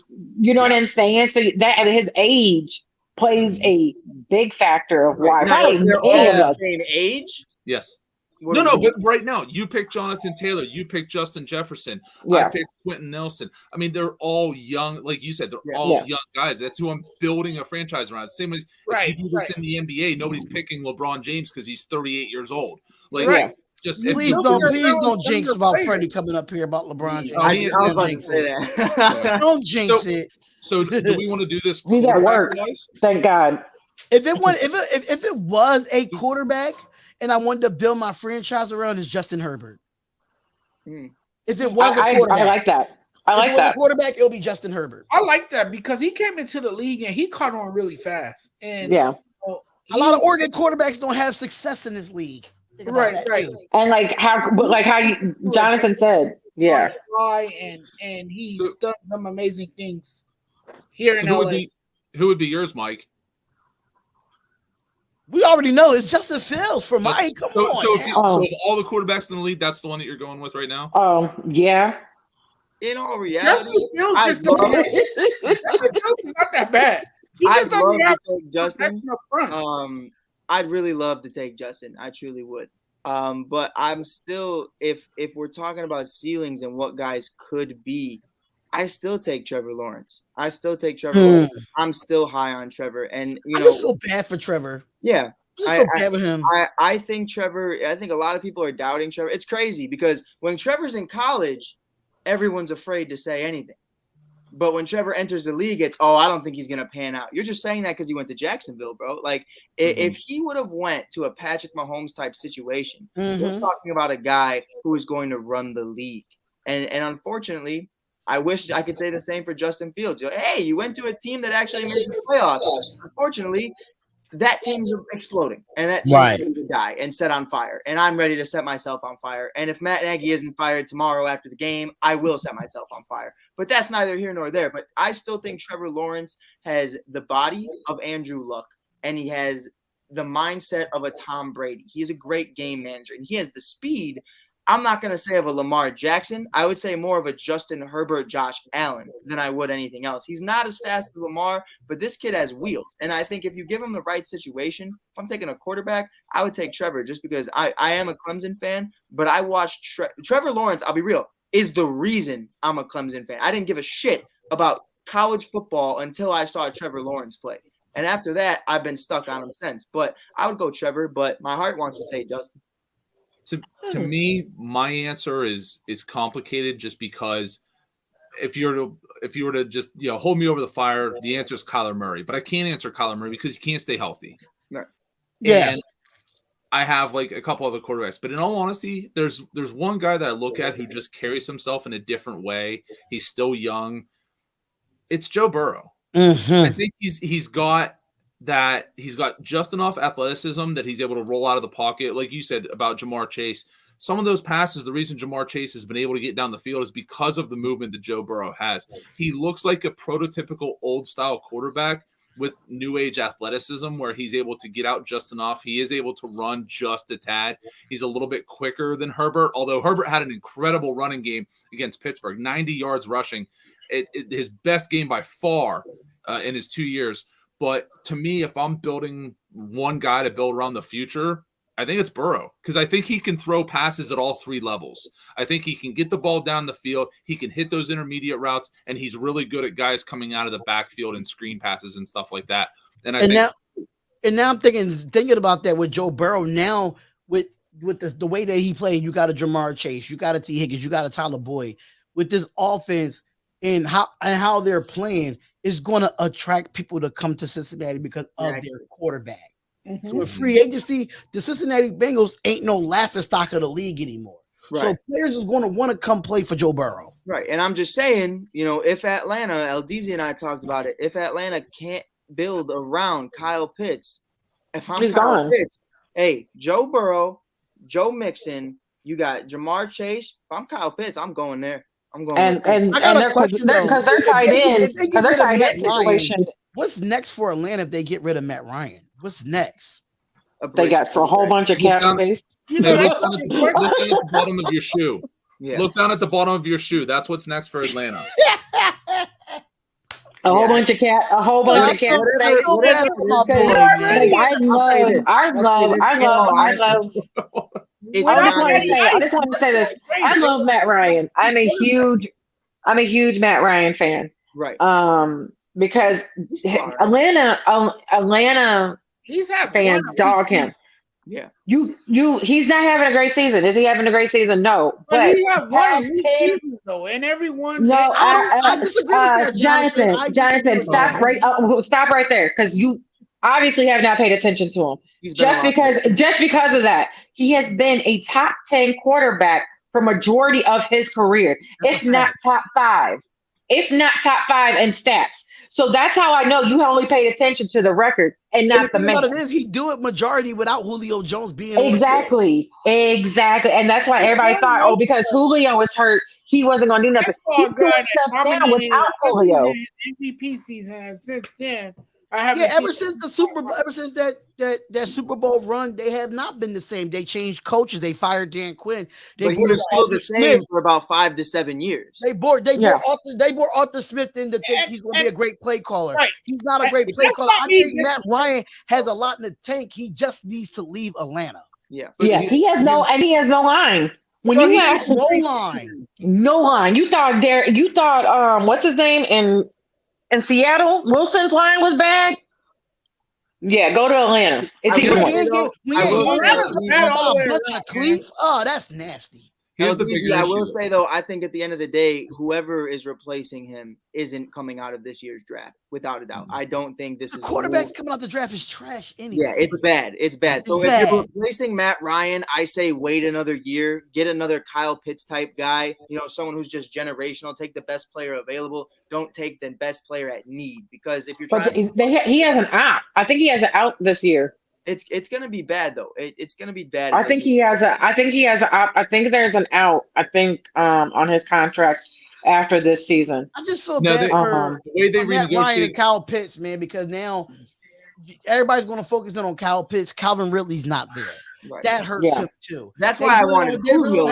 what I'm saying. So that his age plays a big factor of why. Probably they're all the same age. Yes. No, but right now you pick Jonathan Taylor, you pick Justin Jefferson, I picked Quentin Nelson. I mean, they're all young, like you said, they're all young guys. That's who I'm building a franchise around. Same as if you do this in the NBA, nobody's picking LeBron James because he's 38 years old. Like, just please don't jinx about Freddie coming up here about LeBron James. I was about to say that. Don't jinx it. So do we want to do this? He's at work. Thank God. If it was a quarterback and I wanted to build my franchise around, is Justin Herbert. If it was a quarterback, I like that. If it was a quarterback, it'll be Justin Herbert. I like that because he came into the league and he caught on really fast. And a lot of Oregon quarterbacks don't have success in this league. Right. And how Jonathan said, and he's done some amazing things here in LA. Who would be yours, Mike? We already know it's Justin Fields for Mike. Come on. So of all the quartebacks in the league, that's the one that you're going with right now? Yeah. In all reality, Justin Fields is not that bad. I'd love to take Justin. I'd really love to take Justin. I truly would. But I'm still, if we're talking about ceilings and what guys could be, I still take Trevor Lawrence. I'm still high on Trevor. And I just feel bad for Trevor. Yeah. I feel bad with him. I think a lot of people are doubting Trevor. It's crazy because when Trevor's in college, everyone's afraid to say anything. But when Trevor enters the league, it's, I don't think he's going to pan out. You're just saying that because he went to Jacksonville, bro. Like, if he would have went to a Patrick Mahomes type situation, we're talking about a guy who is going to run the league. And unfortunately, I wish I could say the same for Justin Fields. Hey, you went to a team that actually made the playoffs. Unfortunately, that team's exploding, and that team's ready to die and set on fire. And I'm ready to set myself on fire. And if Matt Nagy isn't fired tomorrow after the game, I will set myself on fire. But that's neither here nor there. But I still think Trevor Lawrence has the body of Andrew Luck, and he has the mindset of a Tom Brady. He's a great game manager, and he has the speed. I'm not going to say of a Lamar Jackson. I would say more of a Justin Herbert, Josh Allen than I would anything else. He's not as fast as Lamar, but this kid has wheels. And I think if you give him the right situation, if I'm taking a quarterback, I would take Trevor just because I am a Clemson fan, but I watched Trevor Lawrence, I'll be real, is the reason I'm a Clemson fan. I didn't give a shit about college football until I saw Trevor Lawrence play. And after that, I've been stuck on him since. But I would go Trevor, but my heart wants to say Justin. To me, my answer is complicated just because if you were to just hold me over the fire, the answer is Kyler Murray. But I can't answer Kyler Murray because he can't stay healthy. Right. Yeah. And I have like a couple other quarterbacks, but in all honesty, there's one guy that I look at who just carries himself in a different way. He's still young. It's Joe Burrow. I think he's got just enough athleticism that he's able to roll out of the pocket. Like you said about Jamar Chase, some of those passes, the reason Jamar Chase has been able to get down the field is because of the movement that Joe Burrow has. He looks like a prototypical old style quarterback, with new age athleticism where he's able to get out just enough. He is able to run just a tad. He's a little bit quicker than Herbert, although Herbert had an incredible running game against Pittsburgh, 90 yards rushing. His best game by far in his 2 years. But to me, if I'm building one guy to build around the future, I think it's Burrow, because I think he can throw passes at all 3 levels. I think he can get the ball down the field. He can hit those intermediate routes, and he's really good at guys coming out of the backfield and screen passes and stuff like that. And now I'm thinking about that with Joe Burrow. Now with the way that he played, you got a Jamar Chase, you got a T. Higgins, you got a Tyler Boyd. With this offense and how they're playing is going to attract people to come to Cincinnati because of their quarterback. Mm-hmm. So with free agency, the Cincinnati Bengals ain't no laughing stock of the league anymore. Right. So players is going to want to come play for Joe Burrow. Right. And I'm just saying, if Atlanta, LDZ and I talked about it, if Atlanta can't build around Kyle Pitts, if I'm Kyle Pitts, hey, Joe Burrow, Joe Mixon, you got Jamar Chase. If I'm Kyle Pitts, I'm going there. I'm going and they're tied in. They're tied in situation. What's next for Atlanta if they get rid of Matt Ryan? What's next? They got for a whole bunch of cap space. Look down at the bottom of your shoe. Yeah. Look down at the bottom of your shoe. That's what's next for Atlanta. A whole bunch of cap space. I just want to say this. I love Matt Ryan. I'm a huge Matt Ryan fan. Right. Because Atlanta fans dog him. Yeah. He's not having a great season. Is he having a great season? No. But he had one season though, and everyone. No, I disagree with that, Jonathan, stop right there, because you obviously have not paid attention to him. Just because of that, he has been a top 10 quarterback for majority of his career, if not top 5 in stats. So that's how I know you only paid attention to the record and not the man. It is, he do it majority without Julio Jones being exactly, and that's why everybody thought, because Julio was hurt, he wasn't going to do nothing. He's doing stuff now without Julio. MVP season, and since then, ever since that Super Bowl run, they have not been the same. They changed coaches. They fired Dan Quinn. But he was still the same for about 5 to 7 years. They brought Arthur Smith in to think he's going to be a great play caller. Right. He's not a great play caller. I think Matt Ryan has a lot in the tank. He just needs to leave Atlanta. Yeah. He has no line. When you have no line. You thought what's his name in Seattle, Wilson's line was bad. Yeah, go to Atlanta. It's that's nasty. I will say though, I think at the end of the day, whoever is replacing him isn't coming out of this year's draft, without a doubt. I don't think this is quarterbacks coming out the draft is trash anyway. Yeah, it's bad. It's bad. If you're replacing Matt Ryan, I say wait another year, get another Kyle Pitts type guy. Someone who's just generational. Take the best player available. Don't take the best player at need, because if you're trying, he has an out. I think he has an out this year. It's gonna be bad though. It's gonna be bad. I think there's an out. I think on his contract after this season. I just feel bad for the way they Matt Ryan and Kyle Pitts, man, because now everybody's going to focus in on Kyle Pitts. Calvin Ridley's not there. Right. That hurts him too. That's why I wanted Julio.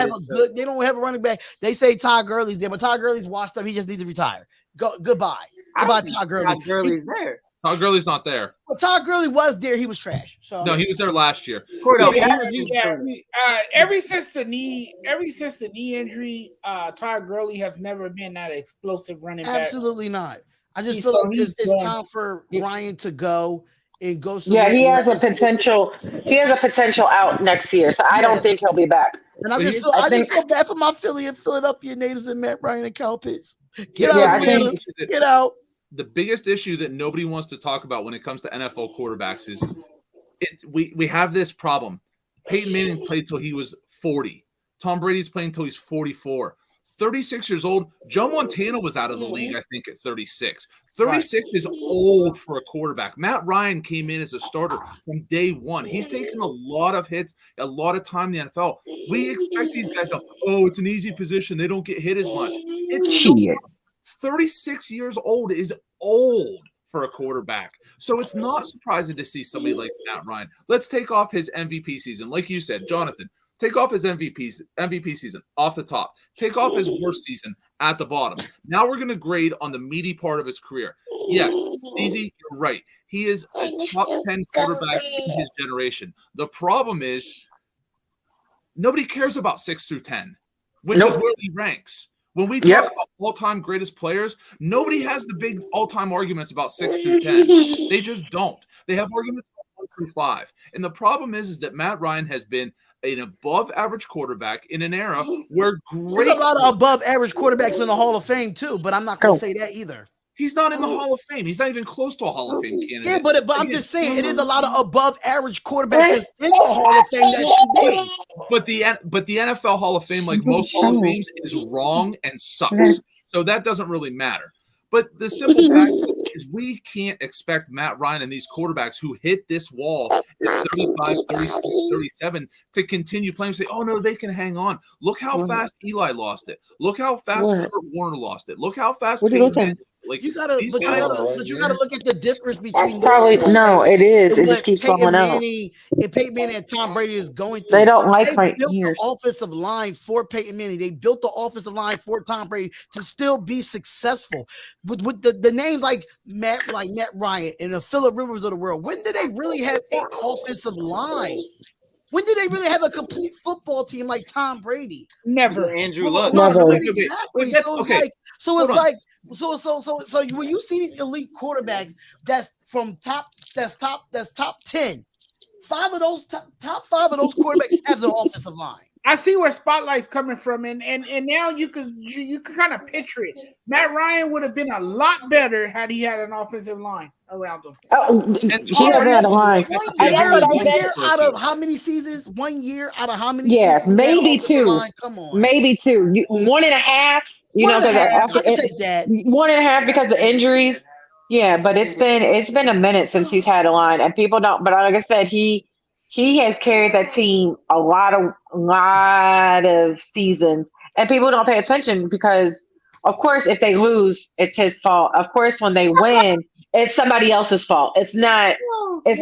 They don't have a running back. They say Todd Gurley's there, but Todd Gurley's washed up. He just needs to retire. Goodbye, Todd Gurley. Todd Gurley's there. Todd Gurley's not there. Well, Todd Gurley was there. He was trash. So no, he was there last year. Ever since the knee injury, Todd Gurley has never been that explosive running back. Absolutely not. I just feel like it's time for Ryan to go and go. He has a potential. He has a potential out next year, so I don't think he'll be back. And I just feel bad for my Philadelphia natives and Matt Ryan and Cal Pitts. Get out. The biggest issue that nobody wants to talk about when it comes to NFL quarterbacks is we have this problem. Peyton Manning played till he was 40. Tom Brady's playing till he's 44. 36 years old. Joe Montana was out of the league, I think, at 36. 36 is old for a quarterback. Matt Ryan came in as a starter from day one. He's taken a lot of hits, a lot of time in the NFL. We expect these guys to, it's an easy position. They don't get hit as much. It's still 36 years old is old for a quarterback. So it's not surprising to see somebody like Matt Ryan. Let's take off his MVP season. Like you said, Jonathan, take off his MVP season off the top. Take off his worst season at the bottom. Now we're going to grade on the meaty part of his career. Yes, Easy, you're right. He is a top 10 quarterback in his generation. The problem is nobody cares about 6 through 10, which is where he ranks. When we talk about all-time greatest players, nobody has the big all-time arguments about 6 through 10. They just don't. They have arguments about 1 through 5. And the problem is that Matt Ryan has been an above-average quarterback in an era where there's a lot of above-average quarterbacks in the Hall of Fame too, but I'm not going to say that either. He's not in the Hall of Fame. He's not even close to a Hall of Fame candidate. Yeah, but I'm just saying it is a lot of above-average quarterbacks that's in the Hall of Fame that should be. But the NFL Hall of Fame, like most Hall of Fames, is wrong and sucks. So that doesn't really matter. But the simple fact is we can't expect Matt Ryan and these quarterbacks who hit this wall at 35, 36, 37 to continue playing and say, oh, no, they can hang on. Look how fast Eli lost it. Look how fast Kurt Warner lost it. Look how fast Peyton Manning. Like you gotta look at the difference between it is. It just keeps falling out. And Peyton Manning and Tom Brady is going through. They don't like they built the offensive line for Peyton Manning. They built the offensive line for Tom Brady to still be successful. With the names like Matt Ryan and the Phillip Rivers of the world. When did they really have an offensive line? When did they really have a complete football team like Tom Brady? Never. Andrew Luck. Never. Exactly. So when you see these elite quarterbacks that's top 10, top 5 of those quarterbacks have the offensive line. I see where Spotlight's coming from, and now you can kind of picture it. Matt Ryan would have been a lot better had he had an offensive line around him. He doesn't have a line. One year out of how many seasons? 1 year out of how many? Yeah, seasons? maybe 2. Line? Come on, maybe 2. 1.5. You know, I can take that. 1.5 because of injuries. Yeah, but it's been a minute since he's had a line, and people don't. But like I said, he has carried that team a lot of seasons, and people don't pay attention because, of course, if they lose, it's his fault. Of course, when they win, it's somebody else's fault. It's not. It's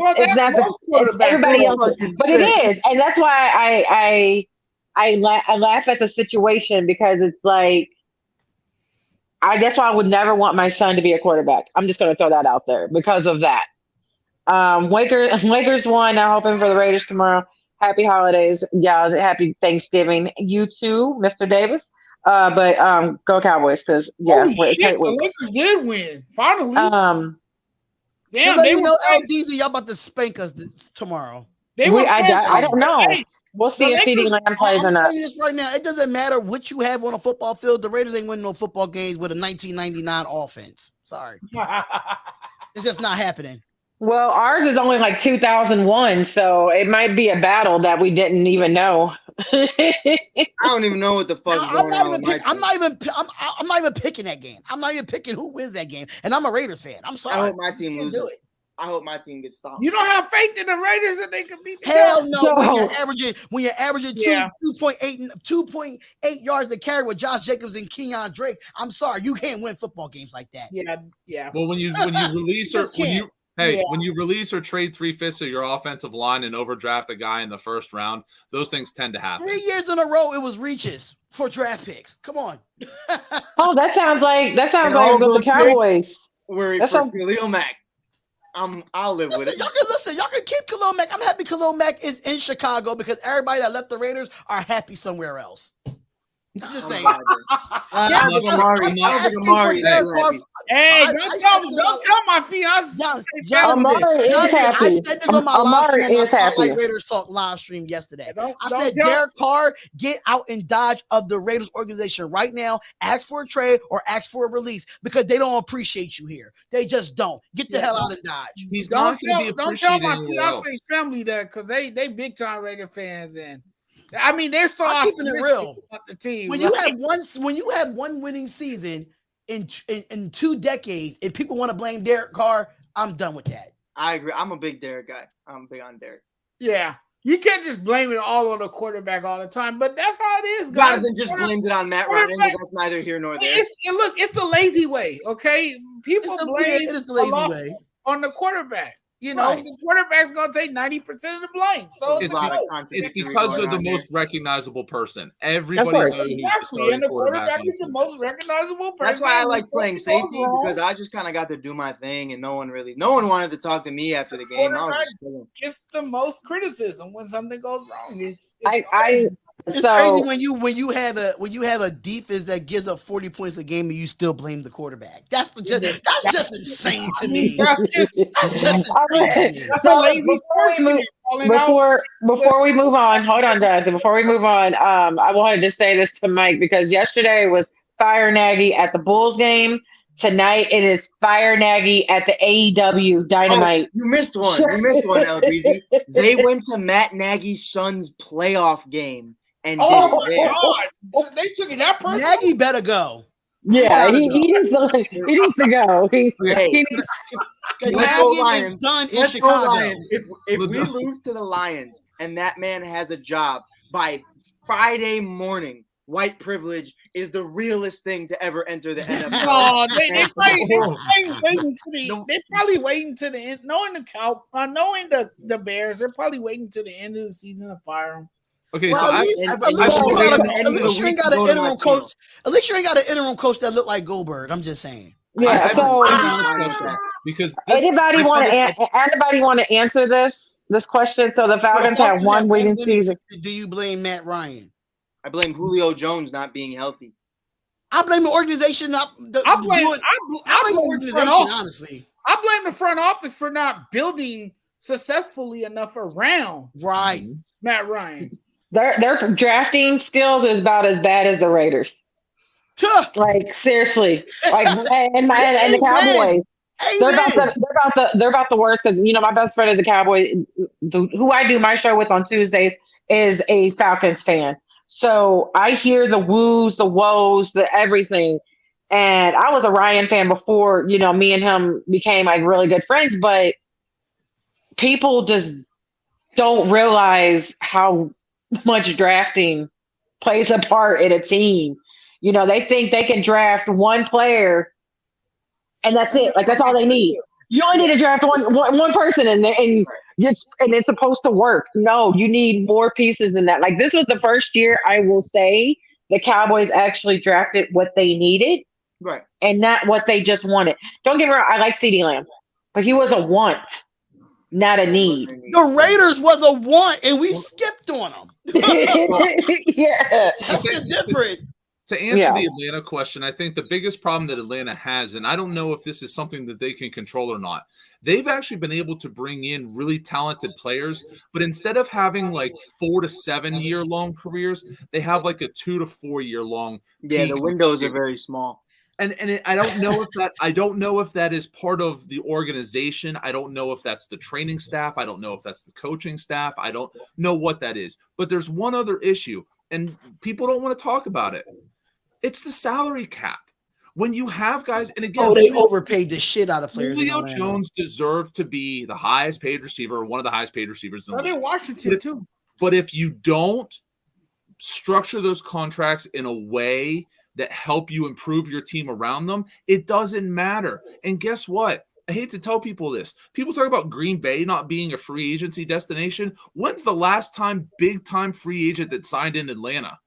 everybody else's. But it is, and that's why I laugh at the situation because it's like. That's why I would never want my son to be a quarterback. I'm just going to throw that out there because of that. Lakers won. Now hoping for the Raiders tomorrow. Happy holidays, yeah. Happy Thanksgiving, you too, Mr. Davis. But go Cowboys, because the Lakers did win finally. Damn, LDZ, y'all about to spank us tomorrow. I don't know. We'll see if CeeDee Lamb plays or not. I'm telling you this right now. It doesn't matter what you have on a football field. The Raiders ain't winning no football games with a 1999 offense. Sorry. It's just not happening. Well, ours is only like 2001, so it might be a battle that we didn't even know. I don't even know what the fuck is going on. I'm not even picking that game. I'm not even picking who wins that game. And I'm a Raiders fan. I'm sorry. I hope my team loses. I hope my team gets stopped. You don't have faith in the Raiders that they can beat the Hell no. When you're averaging 2.8 yards a carry with Josh Jacobs and Kenyon Drake, I'm sorry, you can't win football games like that. Yeah. Well, when you release when you release or trade 3/5 of your offensive line and overdraft a guy in the first round, those things tend to happen. 3 years in a row, it was reaches for draft picks. Come on. That sounds like the Cowboys. Worried for Khalil Mack. I'll live with it. Y'all can keep Khalil Mack. I'm happy Khalil Mack is in Chicago because everybody that left the Raiders are happy somewhere else. I'm just saying. Hey, don't tell my fiance. I said this on my live stream on my Spotlight Raiders Talk live stream yesterday. I said Derek Carr, get out and dodge of the Raiders organization right now. Ask for a trade or ask for a release because they don't appreciate you here. They just don't. Get the hell out and dodge. He's not going to be appreciated. Don't tell my fiance's family that because they big time Raider fans and. I mean, they're so keeping it real. The team. When you have one winning season in 2 decades, and people want to blame Derek Carr, I'm done with that. I agree. I'm a big Derek guy. I'm big on Derek. Yeah, you can't just blame it all on the quarterback all the time, but that's how it is, guys. Jonathan just blamed it on Matt Ryan, but that's neither here nor there. It's the lazy way, okay? people blame it is the lazy way on the quarterback. You know, the quarterback's going to take 90% of the blame. So it's because they're the most recognizable person. Everybody knows exactly, and the quarterback is the most recognizable person. That's why I like playing safety because I just kind of got to do my thing, and no one wanted to talk to me after the game. I was just gets the most criticism when something goes wrong. It's crazy when you have a defense that gives up 40 points a game and you still blame the quarterback. That's just insane to me. That's just Before we move on, hold on, Jonathan. Before we move on, I wanted to say this to Mike because yesterday was Fire Nagy at the Bulls game. Tonight it is Fire Nagy at the AEW Dynamite. You missed one. LBZ. They went to Matt Nagy's son's playoff game and did it. God. They took it that person. Nagy better go. Yeah, he needs to go. Let's go Lions. Let's go Lions. If we lose to the Lions and that man has a job by Friday morning, white privilege is the realest thing to ever enter the NFL. Oh, they probably waiting to the end. Knowing the Bears, they're probably waiting to the end of the season to fire him. Okay, well, so at least you ain't got an interim coach. At least you ain't got an interim coach that look like Goldberg. I'm just saying. Yeah. So because anybody want to answer this question? So the Falcons have one winning season. Do you blame Matt Ryan? I blame Julio Jones not being healthy. I blame the organization. I blame the organization. Honestly, I blame the front office for not building successfully enough around Matt Ryan. Their drafting skills is about as bad as the Raiders. Like seriously, like and the Cowboys. They're about the worst because my best friend is a Cowboy. Who I do my show with on Tuesdays is a Falcons fan. So I hear the woos, the woes, the everything. And I was a Ryan fan before, me and him became like really good friends, but people just don't realize how much drafting plays a part in a team. They think they can draft one player and that's it. Like that's all they need. You only need to draft one person and it's supposed to work. No, you need more pieces than that. Like this was the first year I will say the Cowboys actually drafted what they needed. Right. And not what they just wanted. Don't get me wrong, I like CeeDee Lamb, but he was a want, not a need. The Raiders was a want, and we skipped on them. Yeah. That's the difference. To answer the Atlanta question, I think the biggest problem that Atlanta has, and I don't know if this is something that they can control or not, they've actually been able to bring in really talented players, but instead of having like 4 to 7 year long careers, they have like a 2 to 4 year long. Yeah, the windows are very small. And I don't know if that is part of the organization. I don't know if that's the training staff. I don't know if that's the coaching staff. I don't know what that is. But there's one other issue, and people don't want to talk about it. It's the salary cap. When you have guys, and again, they overpaid the shit out of players. Julio Jones deserved to be the highest paid receiver, or one of the highest paid receivers in the league. In Washington too. But if you don't structure those contracts in a way that help you improve your team around them, it doesn't matter. And guess what? I hate to tell people this. People talk about Green Bay not being a free agency destination. When's the last time big-time free agent that signed in Atlanta?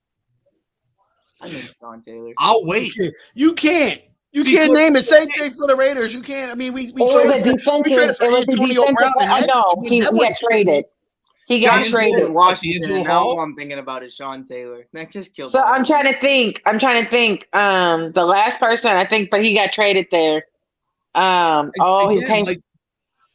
I know Sean Taylor. I'll wait. You can't name it. Same thing for the Raiders. You can't. I mean, we traded for Antonio Brown. I know. He got traded. He got traded. Washington, and now all I'm thinking about is Sean Taylor. That just killed. So I'm trying to think. The last person I think, but he got traded there. He came.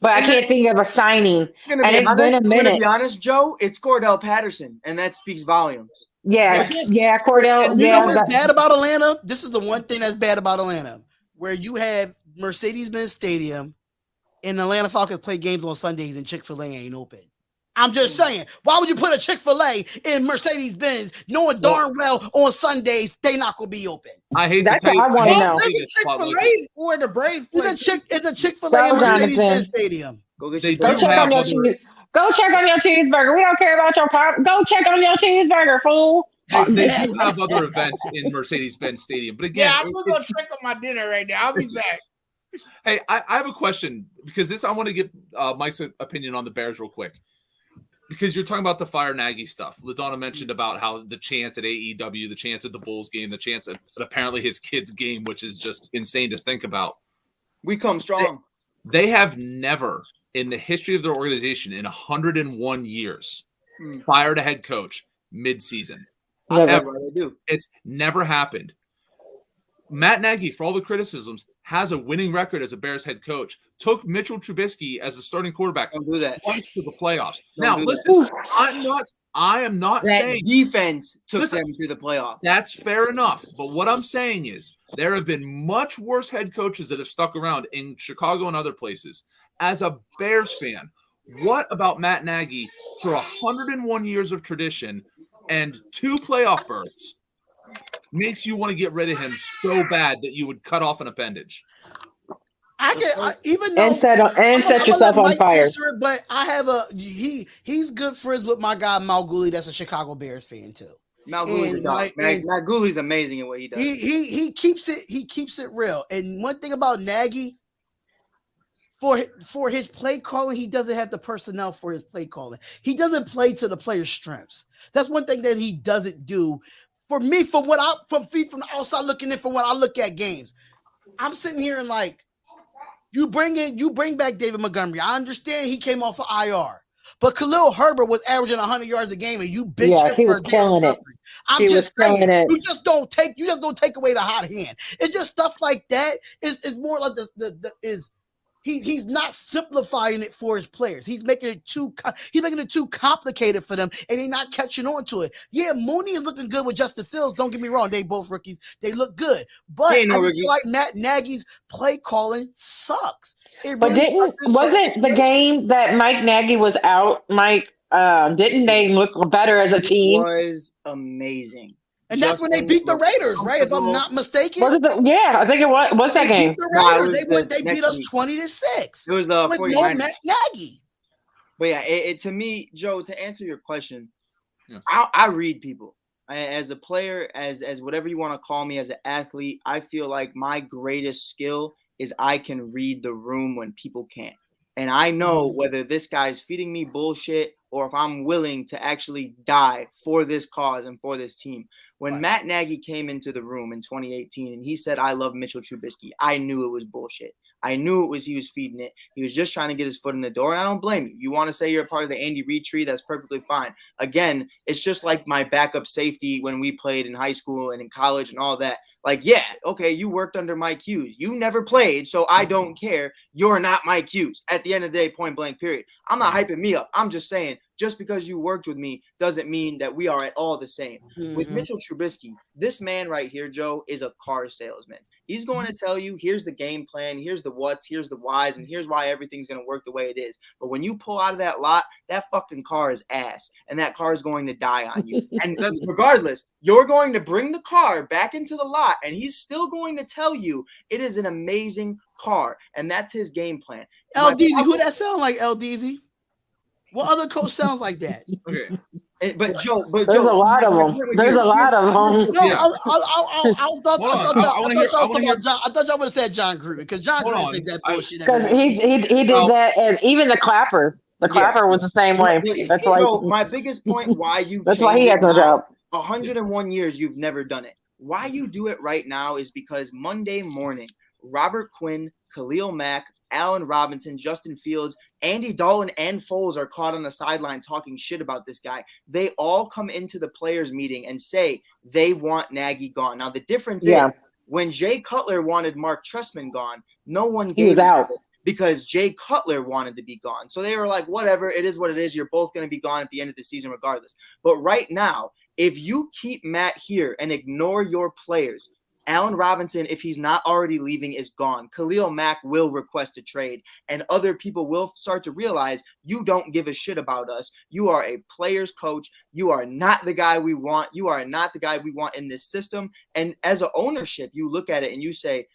But I can't think of a signing. And it's been a minute. To be honest, Joe, it's Cordell Patterson, and that speaks volumes. Yeah, Cordell. You know what's bad about Atlanta? This is the one thing that's bad about Atlanta, where you have Mercedes-Benz Stadium, and the Atlanta Falcons play games on Sundays, and Chick-fil-A ain't open. I'm just saying, why would you put a Chick-fil-A in Mercedes-Benz, knowing darn well on Sundays they not gonna be open? I hate that's to tell what I want to know. There's a Chick-fil-A where the Braves play. It's a Chick-fil-A in Mercedes-Benz Stadium. Go check on your cheeseburger. We don't care about your pop. Go check on your cheeseburger, fool. They do have other events in Mercedes-Benz Stadium, but again, I'm gonna go check on my dinner right now. I'll be back. Hey, I have a question because I want to get Mike's opinion on the Bears real quick. Because you're talking about the Fire Nagy stuff. LaDonna mentioned about how the chance at AEW, the chance at the Bulls game, the chance at apparently his kid's game, which is just insane to think about. We come strong. They have never, in the history of their organization, in 101 years, fired a head coach mid-season. It's never happened. Matt Nagy, for all the criticisms, has a winning record as a Bears head coach. Took Mitchell Trubisky as the starting quarterback twice to the playoffs. Now, listen, I am not saying defense took them to the playoffs. That's fair enough. But what I'm saying is there have been much worse head coaches that have stuck around in Chicago and other places. As a Bears fan, what about Matt Nagy for 101 years of tradition and 2 playoff berths makes you want to get rid of him so bad that you would cut off an appendage? Even though set yourself on fire. But I have he's good friends with my guy Mal Gooley, that's a Chicago Bears fan too. Mal Gooley's amazing at what he does. He keeps it real. And one thing about Nagy, for his play calling, he doesn't have the personnel for his play calling. He doesn't play to the player's strengths. That's one thing that he doesn't do. For me, from the outside looking in, from when I look at games, I'm sitting here and like, you bring back David Montgomery. I understand he came off of IR, but Khalil Herbert was averaging 100 yards a game, and you bitch him he for was killing it. I'm just saying, you just don't take away the hot hand. It's just stuff like that. Is more like He's not simplifying it for his players. He's making it too complicated for them, and they're not catching on to it. Yeah, Mooney is looking good with Justin Fields. Don't get me wrong; they both rookies. They look good, but I feel like Matt Nagy's play calling sucks. But wasn't the game that Mike Nagy was out? Didn't they look better as a team? It was amazing. And that's when they beat the Raiders, right? If I'm not mistaken. I think it was. What's that game? Beat the Raiders. They beat us 20-6. It was the 49ers. No Matt Nagy. But yeah, to me, Joe, to answer your question, I read people. As a player, as whatever you want to call me, as an athlete, I feel like my greatest skill is I can read the room when people can't. And I know whether this guy's feeding me bullshit or if I'm willing to actually die for this cause and for this team. When Matt Nagy came into the room in 2018 and he said, I love Mitchell Trubisky, I knew it was bullshit. I knew he was feeding it. He was just trying to get his foot in the door, and I don't blame you. You want to say you're a part of the Andy Reid tree, that's perfectly fine. Again, it's just like my backup safety when we played in high school and in college and all that. Like, yeah, okay, you worked under Mike Hughes. You never played, so I don't care. You're not Mike Hughes. At the end of the day, point blank, period. I'm not hyping me up. I'm just saying, just because you worked with me doesn't mean that we are at all the same. With Mitchell Trubisky, this man right here, Joe, is a car salesman. He's going to tell you, here's the game plan, here's the whats, here's the whys, and here's why everything's going to work the way it is. But when you pull out of that lot, that fucking car is ass, and that car is going to die on you. And regardless, you're going to bring the car back into the lot, and he's still going to tell you it is an amazing car, and that's his game plan. L. Deezy, who that sound like, L. Deezy? What other coach sounds like that? Okay. But Joe, there's a lot of them. There's a lot of them. No, I thought y'all would have said John Gruden, because John Gruden said that bullshit. Because he did that, and even the Clapper. The Clapper was the same way. That's why. So my biggest point why you that's why he has no job. 101 years you've never done it. Why you do it right now is because Monday morning, Robert Quinn, Khalil Mack, Allen Robinson, Justin Fields, Andy Dalton, and Foles are caught on the sideline talking shit about this guy. They all come into the players' meeting and say they want Nagy gone. Now, the difference is when Jay Cutler wanted Mark Trestman gone, no one gave out because Jay Cutler wanted to be gone. So they were like, whatever, it is what it is. You're both going to be gone at the end of the season regardless. But right now, if you keep Matt here and ignore your players, Allen Robinson, if he's not already leaving, is gone. Khalil Mack will request a trade, and other people will start to realize you don't give a shit about us. You are a player's coach. You are not the guy we want. You are not the guy we want in this system. And as an ownership, you look at it and you say,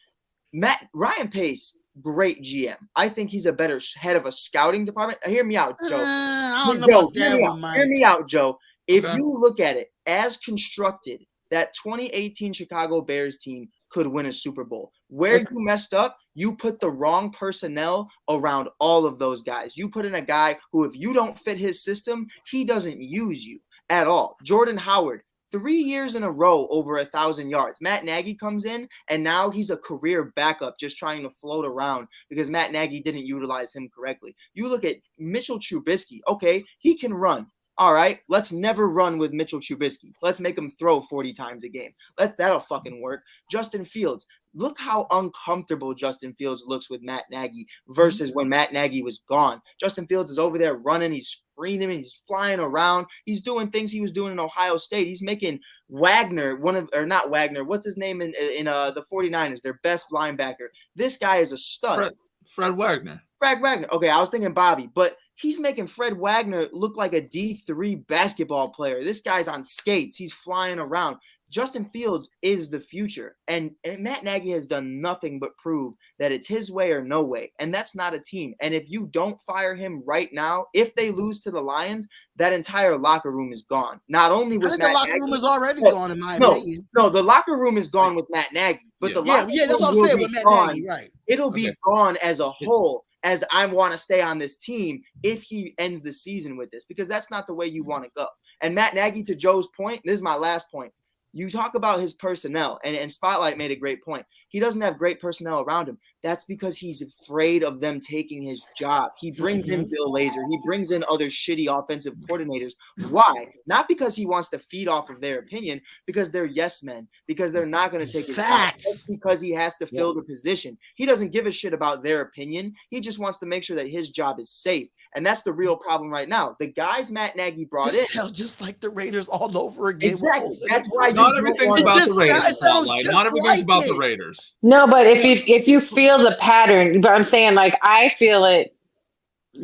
Ryan Pace, great GM. I think he's a better head of a scouting department. Hear me out, Joe. I don't know about that one, Mike. Hear me out, Joe. If you look at it as constructed, that 2018 Chicago Bears team could win a Super Bowl. Where you messed up, you put the wrong personnel around all of those guys. You put in a guy who, if you don't fit his system, he doesn't use you at all. Jordan Howard, 3 years in a row over 1,000 yards. Matt Nagy comes in, and now he's a career backup just trying to float around because Matt Nagy didn't utilize him correctly. You look at Mitchell Trubisky. Okay, he can run. All right, let's never run with Mitchell Trubisky. Let's make him throw 40 times a game. That'll fucking work. Justin Fields. Look how uncomfortable Justin Fields looks with Matt Nagy versus when Matt Nagy was gone. Justin Fields is over there running. He's screaming. He's flying around. He's doing things he was doing in Ohio State. He's making Wagner, not Wagner. What's his name in the 49ers? Their best linebacker. This guy is a stud. Fred Wagner. Fred Wagner. Okay, I was thinking Bobby, but he's making Fred Wagner look like a D3 basketball player. This guy's on skates. He's flying around. Justin Fields is the future. And Matt Nagy has done nothing but prove that it's his way or no way. And that's not a team. And if you don't fire him right now, if they lose to the Lions, that entire locker room is gone. Not only with the locker room is already gone, in my opinion. No, the locker room is gone with Matt Nagy. But the locker room that's what I'm saying with Matt Nagy, right. It'll be gone as a whole. As I want to stay on this team if he ends the season with this, because that's not the way you want to go. And Matt Nagy, to Joe's point, this is my last point. You talk about his personnel, and Spotlight made a great point. He doesn't have great personnel around him. That's because he's afraid of them taking his job. He brings in Bill Lazor. He brings in other shitty offensive coordinators. Why? Not because he wants to feed off of their opinion, because they're yes men, because they're not going to take his job. That's because he has to fill the position. He doesn't give a shit about their opinion. He just wants to make sure that his job is safe. And that's the real problem right now. The guys Matt Nagy brought in. Just like the Raiders all over again. Exactly. That's why not everything's about the Raiders. Not everything's about the Raiders. No, but if you feel the pattern, but I'm saying, like, I feel it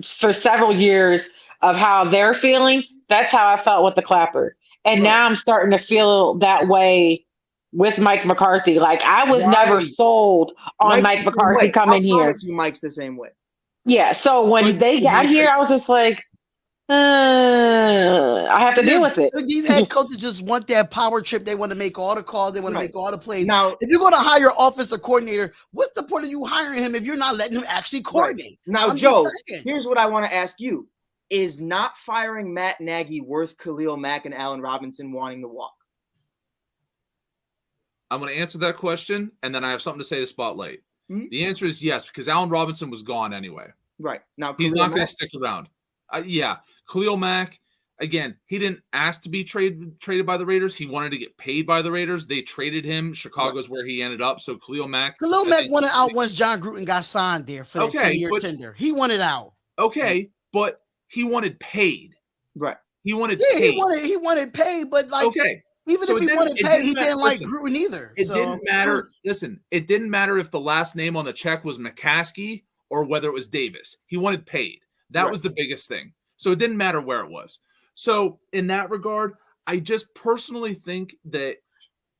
for several years of how they're feeling. That's how I felt with the Clapper. And now I'm starting to feel that way with Mike McCarthy. Like, I was never sold on Mike McCarthy coming here. Mike's the same way. Yeah, so when they got here, I was just like, I have to deal with it. These head coaches just want that power trip. They want to make all the calls. They want to make all the plays. Now, if you're going to hire an offensive coordinator, what's the point of you hiring him if you're not letting him actually coordinate? Now, Joe, here's what I want to ask you. Is not firing Matt Nagy worth Khalil Mack and Allen Robinson wanting to walk? I'm going to answer that question, and then I have something to say to Spotlight. The answer is yes, because Allen Robinson was gone anyway. Right. Now he's not going to stick around. Khalil Mack, again, he didn't ask to be traded by the Raiders. He wanted to get paid by the Raiders. They traded him. Chicago's where he ended up. So Khalil Mack wanted out once John Gruden got signed there for the 10-year tender. He wanted out. Okay, but he wanted paid. Right. He wanted paid. He wanted paid, but like even if he wanted paid, he didn't like Gruden either. It didn't matter. Listen, it didn't matter if the last name on the check was McCaskey or whether it was Davis. He wanted paid. That was the biggest thing. So it didn't matter where it was. So in that regard, I just personally think that,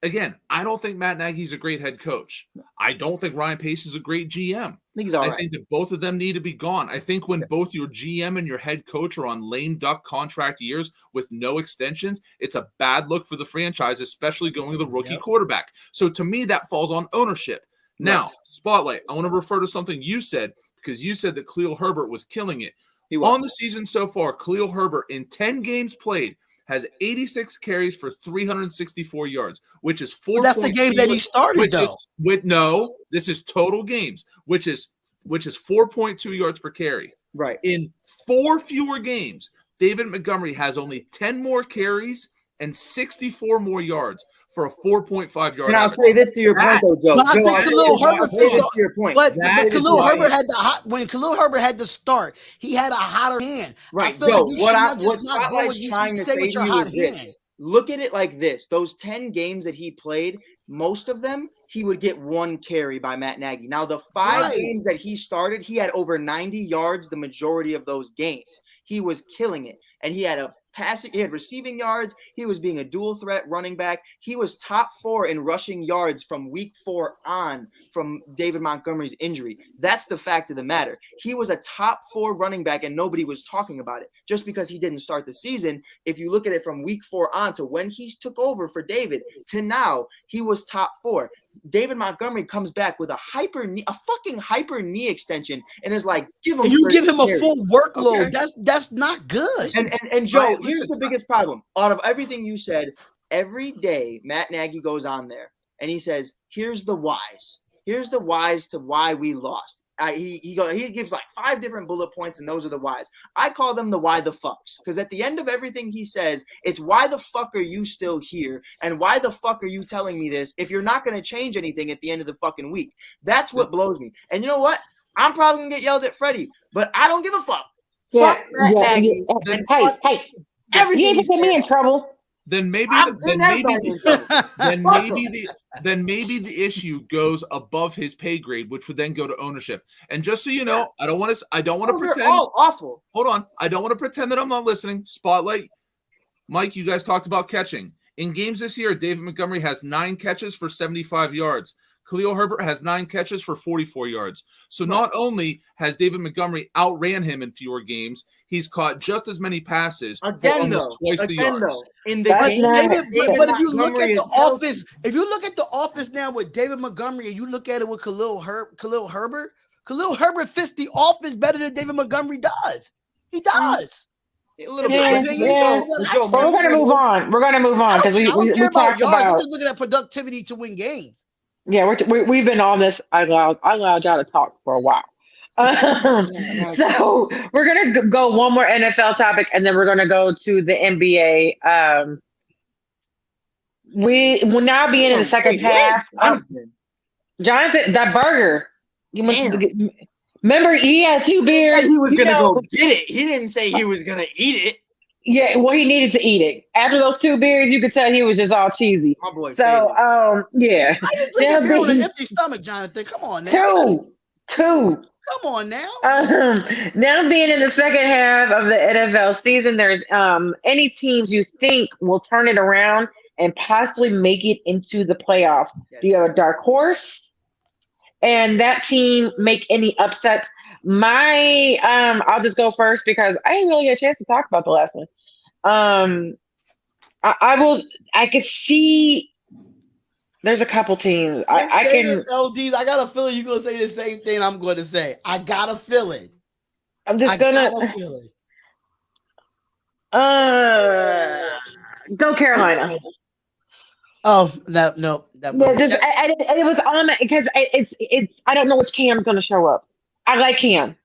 again, I don't think Matt Nagy's a great head coach. I don't think Ryan Pace is a great GM. I think that both of them need to be gone. I think when both your GM and your head coach are on lame duck contract years with no extensions, it's a bad look for the franchise, especially going to the rookie quarterback. So to me, that falls on ownership. Now, Spotlight, I want to refer to something you said, because you said that Khalil Herbert was killing it. On the season so far, Khalil Herbert, in 10 games played, has 86 carries for 364 yards, which is 4. That's the game that he started, though. No, this is total games, which is 4.2 yards per carry. Right. In 4 fewer games, David Montgomery has only 10 more carries and 64 more yards for a 4.5 yard. And I'll say this to your point, though, Joe. But I think Khalil Herbert to your point. But Khalil Herbert had when Khalil Herbert had to start, he had a hotter hand. Right, Joe. What Spotlight's trying to say to you is this. Look at it like this. Those 10 games that he played, most of them, he would get 1 carry by Matt Nagy. Now, the 5 games that he started, he had over 90 yards the majority of those games. He was killing it. And he had he had receiving yards. He was being a dual threat running back. He was top 4 in rushing yards from week 4 on from David Montgomery's injury. That's the fact of the matter. He was a top 4 running back and nobody was talking about it just because he didn't start the season. If you look at it from week 4 on to when he took over for David to now, he was top 4. David Montgomery comes back with a fucking hyper knee extension and is like, give him. And you give him a full workload. Okay. that's not good. And Joe, Right, here's the biggest problem. Out of everything you said, every day Matt Nagy goes on there and he says, here's the whys. Here's the whys to why we lost. He gives like 5 different bullet points, and those are the whys. I call them the why the fucks, because at the end of everything he says, it's why the fuck are you still here, and why the fuck are you telling me this if you're not going to change anything at the end of the fucking week? That's what blows me. And you know what? I'm probably gonna get yelled at Freddie, but I don't give a fuck. Yeah, Fuck Matt Nagy. Hey, Everything you put me in trouble. Then maybe the issue goes above his pay grade, which would then go to ownership. And just so you know, I don't want to pretend. They're all awful. Hold on, I don't want to pretend that I'm not listening. Spotlight, Mike. You guys talked about catching in games this year. David Montgomery has 9 catches for 75 yards. Khalil Herbert has 9 catches for 44 yards. So not only has David Montgomery outran him in fewer games, he's caught just as many passes for almost twice the yards. In the game, but if you look at the offense, now with David Montgomery, and you look at it with Khalil Herbert fits the offense better than David Montgomery does. He does. A little bit. But we're gonna move on. We're gonna move on because we talked about. I'm just looking at productivity to win games. Yeah, we've been on this. I allowed y'all to talk for a while. So we're gonna go one more NFL topic, and then we're gonna go to the NBA. We will now be in the second half. Jonathan, that burger. You must remember he had 2 beers. He was gonna go get it. He didn't say he was gonna eat it. Yeah, well, he needed to eat it. After those 2 beers, you could tell he was just all cheesy. My boy. So, yeah. I didn't drink a beer with an empty stomach, Jonathan. Come on now. 2. Come on now. Now being in the second half of the NFL season, there's any teams you think will turn it around and possibly make it into the playoffs. Do you have a dark horse? And that team make any upsets? I'll just go first because I didn't really get a chance to talk about the last one. I could see there's a couple teams. I can. LDs, I got a feeling you're gonna say the same thing I'm going to say. I got a feeling. I'm just gonna. Go Carolina. Oh no. It was on because it's. I don't know which Cam's gonna show up. I like Cam,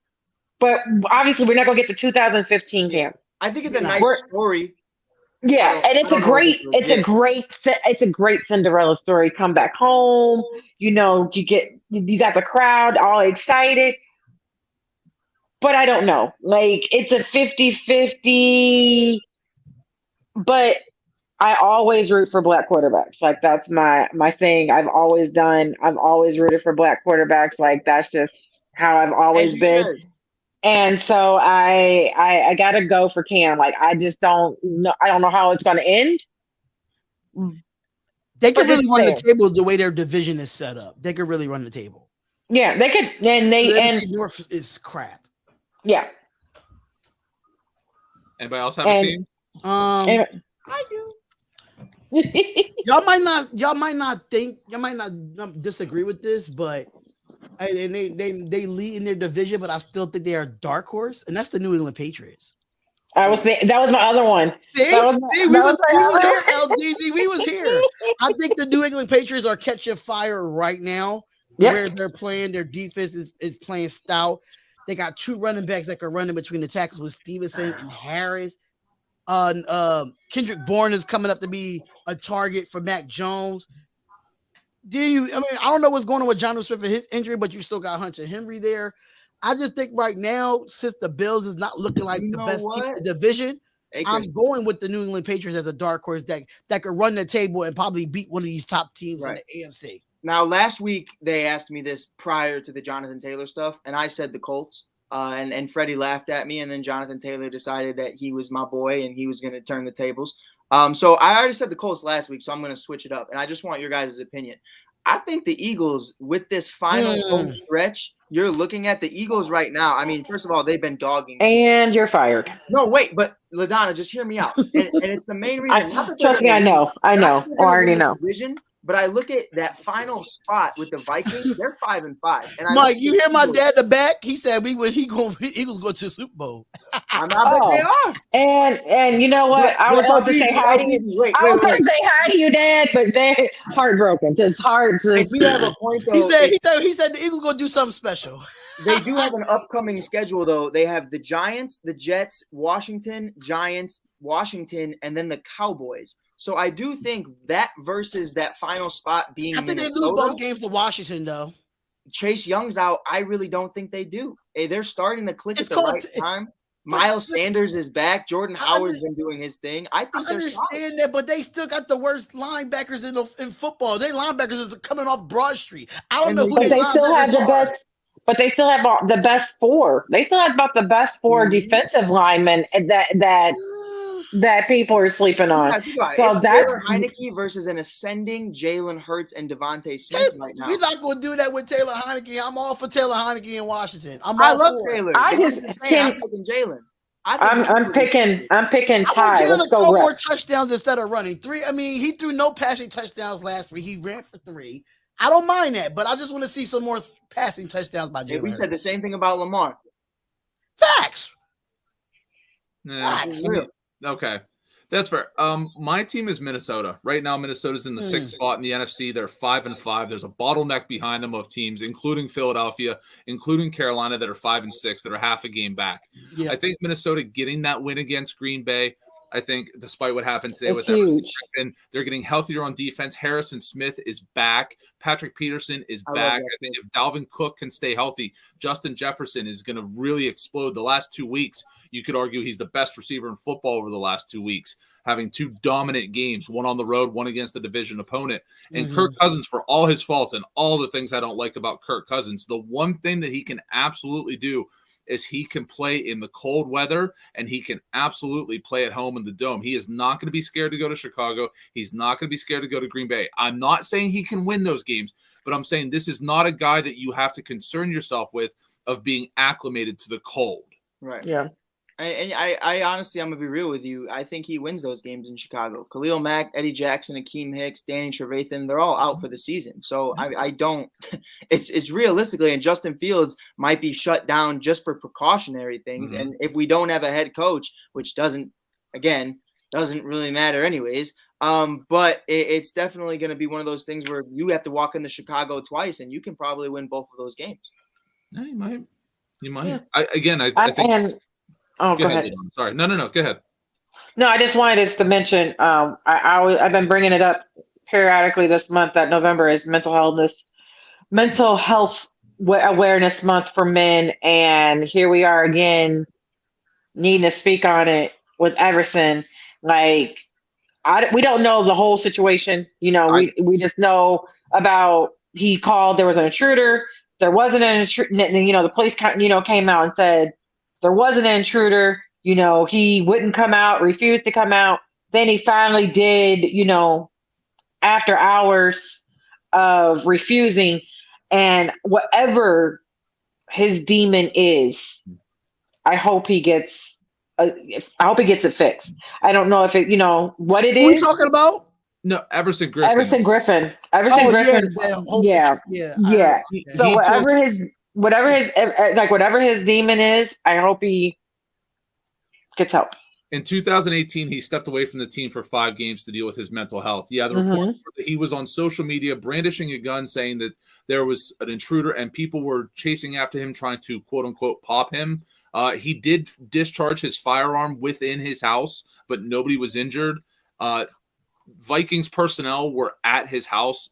but obviously we're not gonna get the 2015 Cam. I think it's a nice story. Yeah, and it's a great Cinderella story. Come back home, you got the crowd all excited. But I don't know. Like it's a 50-50, but I always root for Black quarterbacks. Like that's my thing. I've always rooted for Black quarterbacks. Like that's just how I've always been. Should. And so I gotta go for Cam. Like I just don't know. I don't know how it's gonna end. They could really run the table the way their division is set up. They could really run the table. Yeah, they could. And North is crap. Yeah. Anybody else have a team? I do. y'all might not disagree with this, but and they lead in their division, but I still think they are a dark horse, and that's the New England Patriots. That was my other one. We was here. I think the New England Patriots are catching fire right now. Yep. Where they're playing, their defense is playing stout. They got 2 running backs that can run in between the tackles with Stevenson and Harris. Kendrick Bourne is coming up to be a target for Mac Jones. I don't know what's going on with Jonnu Smith and his injury, but you still got Hunter Henry there. I just think right now, since the Bills is not looking like the best team in the division, I'm going with the New England Patriots as a dark horse that could run the table and probably beat one of these top teams in the AFC. Now, last week, they asked me this prior to the Jonathan Taylor stuff, and I said the Colts. And Freddie laughed at me, and then Jonathan Taylor decided that he was my boy and he was going to turn the tables. So I already said the Colts last week, so I'm going to switch it up. And I just want your guys' opinion. I think the Eagles, with this final home stretch, you're looking at the Eagles right now. I mean, first of all, they've been dogging. And you're fired. No, wait, but LaDonna, just hear me out. And it's the main reason. Trust me, I know. I already know. But I look at that final spot with the Vikings; they're 5-5. And Mike, you hear my dad in the back? He said Eagles go to the Super Bowl. I bet they are. And you know what? I was about to say hi to you. I was going to say hi to you, Dad, but they're heartbroken. Just hard. They do have a point, though. He said the Eagles gonna do something special. They do have an upcoming schedule, though. They have the Giants, the Jets, Washington, Giants, Washington, and then the Cowboys. So I do think that versus that final spot being I think Minnesota, they lose both games to Washington, though. Chase Young's out. I really don't think they do. Hey, they're starting to click at the right time. Miles Sanders is back. Jordan Howard's been doing his thing. I understand that, but they still got the worst linebackers in football. Their linebackers is coming off Broad Street. I don't know who they still have the best. But they still have the best four. They still have about the best four defensive linemen that people are sleeping on. So that's Taylor Heineke versus an ascending Jalen Hurts and Devontae Smith right now. We're not going to do that with Taylor Heineke. I'm all for Taylor Heineke in Washington. I love Taylor. I'm picking Jalen. I'm picking Ty. Let's go more touchdowns instead of running 3. I mean, he threw no passing touchdowns last week. He ran for 3. I don't mind that, but I just want to see some more passing touchdowns by Jalen. We said the same thing about Lamar. Facts. Facts. Okay, that's fair. My team is Minnesota. Right now, Minnesota's in the 6th spot in the NFC. They're 5-5. There's a bottleneck behind them of teams, including Philadelphia, including Carolina, that are 5-6, that are half a game back. Yeah. I think Minnesota getting that win against Green Bay, I think, despite what happened today with Everson Griffin, they're getting healthier on defense. Harrison Smith is back. Patrick Peterson is back. I think if Dalvin Cook can stay healthy, Justin Jefferson is going to really explode. The last 2 weeks, you could argue he's the best receiver in football over the last 2 weeks, having 2 dominant games, one on the road, one against a division opponent. And Kirk Cousins, for all his faults and all the things I don't like about Kirk Cousins, the one thing that he can absolutely do is he can play in the cold weather, and he can absolutely play at home in the Dome. He is not going to be scared to go to Chicago. He's not going to be scared to go to Green Bay. I'm not saying he can win those games, but I'm saying this is not a guy that you have to concern yourself with of being acclimated to the cold. Right. Yeah. And I honestly, I'm going to be real with you. I think he wins those games in Chicago. Khalil Mack, Eddie Jackson, Akeem Hicks, Danny Trevathan, they're all out for the season. So I don't – it's realistically – and Justin Fields might be shut down just for precautionary things. And if we don't have a head coach, which doesn't really matter anyways, but it's definitely going to be one of those things where you have to walk into Chicago twice, and you can probably win both of those games. Yeah, you might. Yeah. I think – go ahead. Sorry. No. Go ahead. No, I just wanted to mention. I've been bringing it up periodically this month that November is mental health awareness month for men, and here we are again, needing to speak on it with Everson. Like, we don't know the whole situation. You know, we just know about he called. There was an intruder. There wasn't an intruder. You know, the police came out and said there was an intruder, he wouldn't come out, refused to come out. Then he finally did, after hours of refusing. And whatever his demon is, I hope he gets it fixed. I don't know if it, what it is. Who are you talking about? No, Everson Griffin. Everson Griffin. Yeah. So whatever his demon is, I hope he gets help. In 2018, he stepped away from the team for 5 games to deal with his mental health. Yeah, the report that he was on social media brandishing a gun, saying that there was an intruder and people were chasing after him, trying to quote unquote pop him. He did discharge his firearm within his house, but nobody was injured. Vikings personnel were at his house,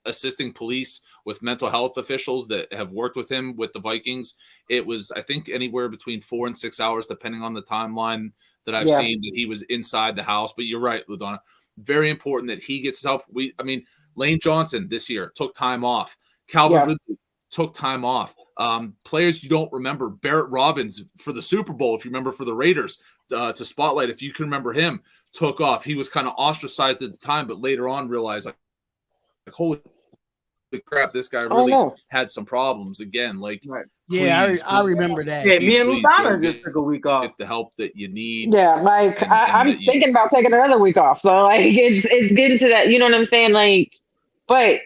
assisting police with mental health officials that have worked with him with the Vikings. It was, I think, anywhere between 4 and 6 hours, depending on the timeline that I've seen, that he was inside the house. But you're right, LaDonna. Very important that he gets help. Lane Johnson this year took time off. Calvin Ridley took time off. Players you don't remember, Barrett Robbins for the Super Bowl, if you remember, for the Raiders, to Spotlight, if you can remember him, took off. He was kind of ostracized at the time, but later on realized, like holy crap, this guy really had some problems again. Like, I remember that. Yeah, me and LaDonna just took a week off. Get the help that you need. Yeah, I'm thinking about taking another week off. So like, it's getting to that. You know what I'm saying? Like, But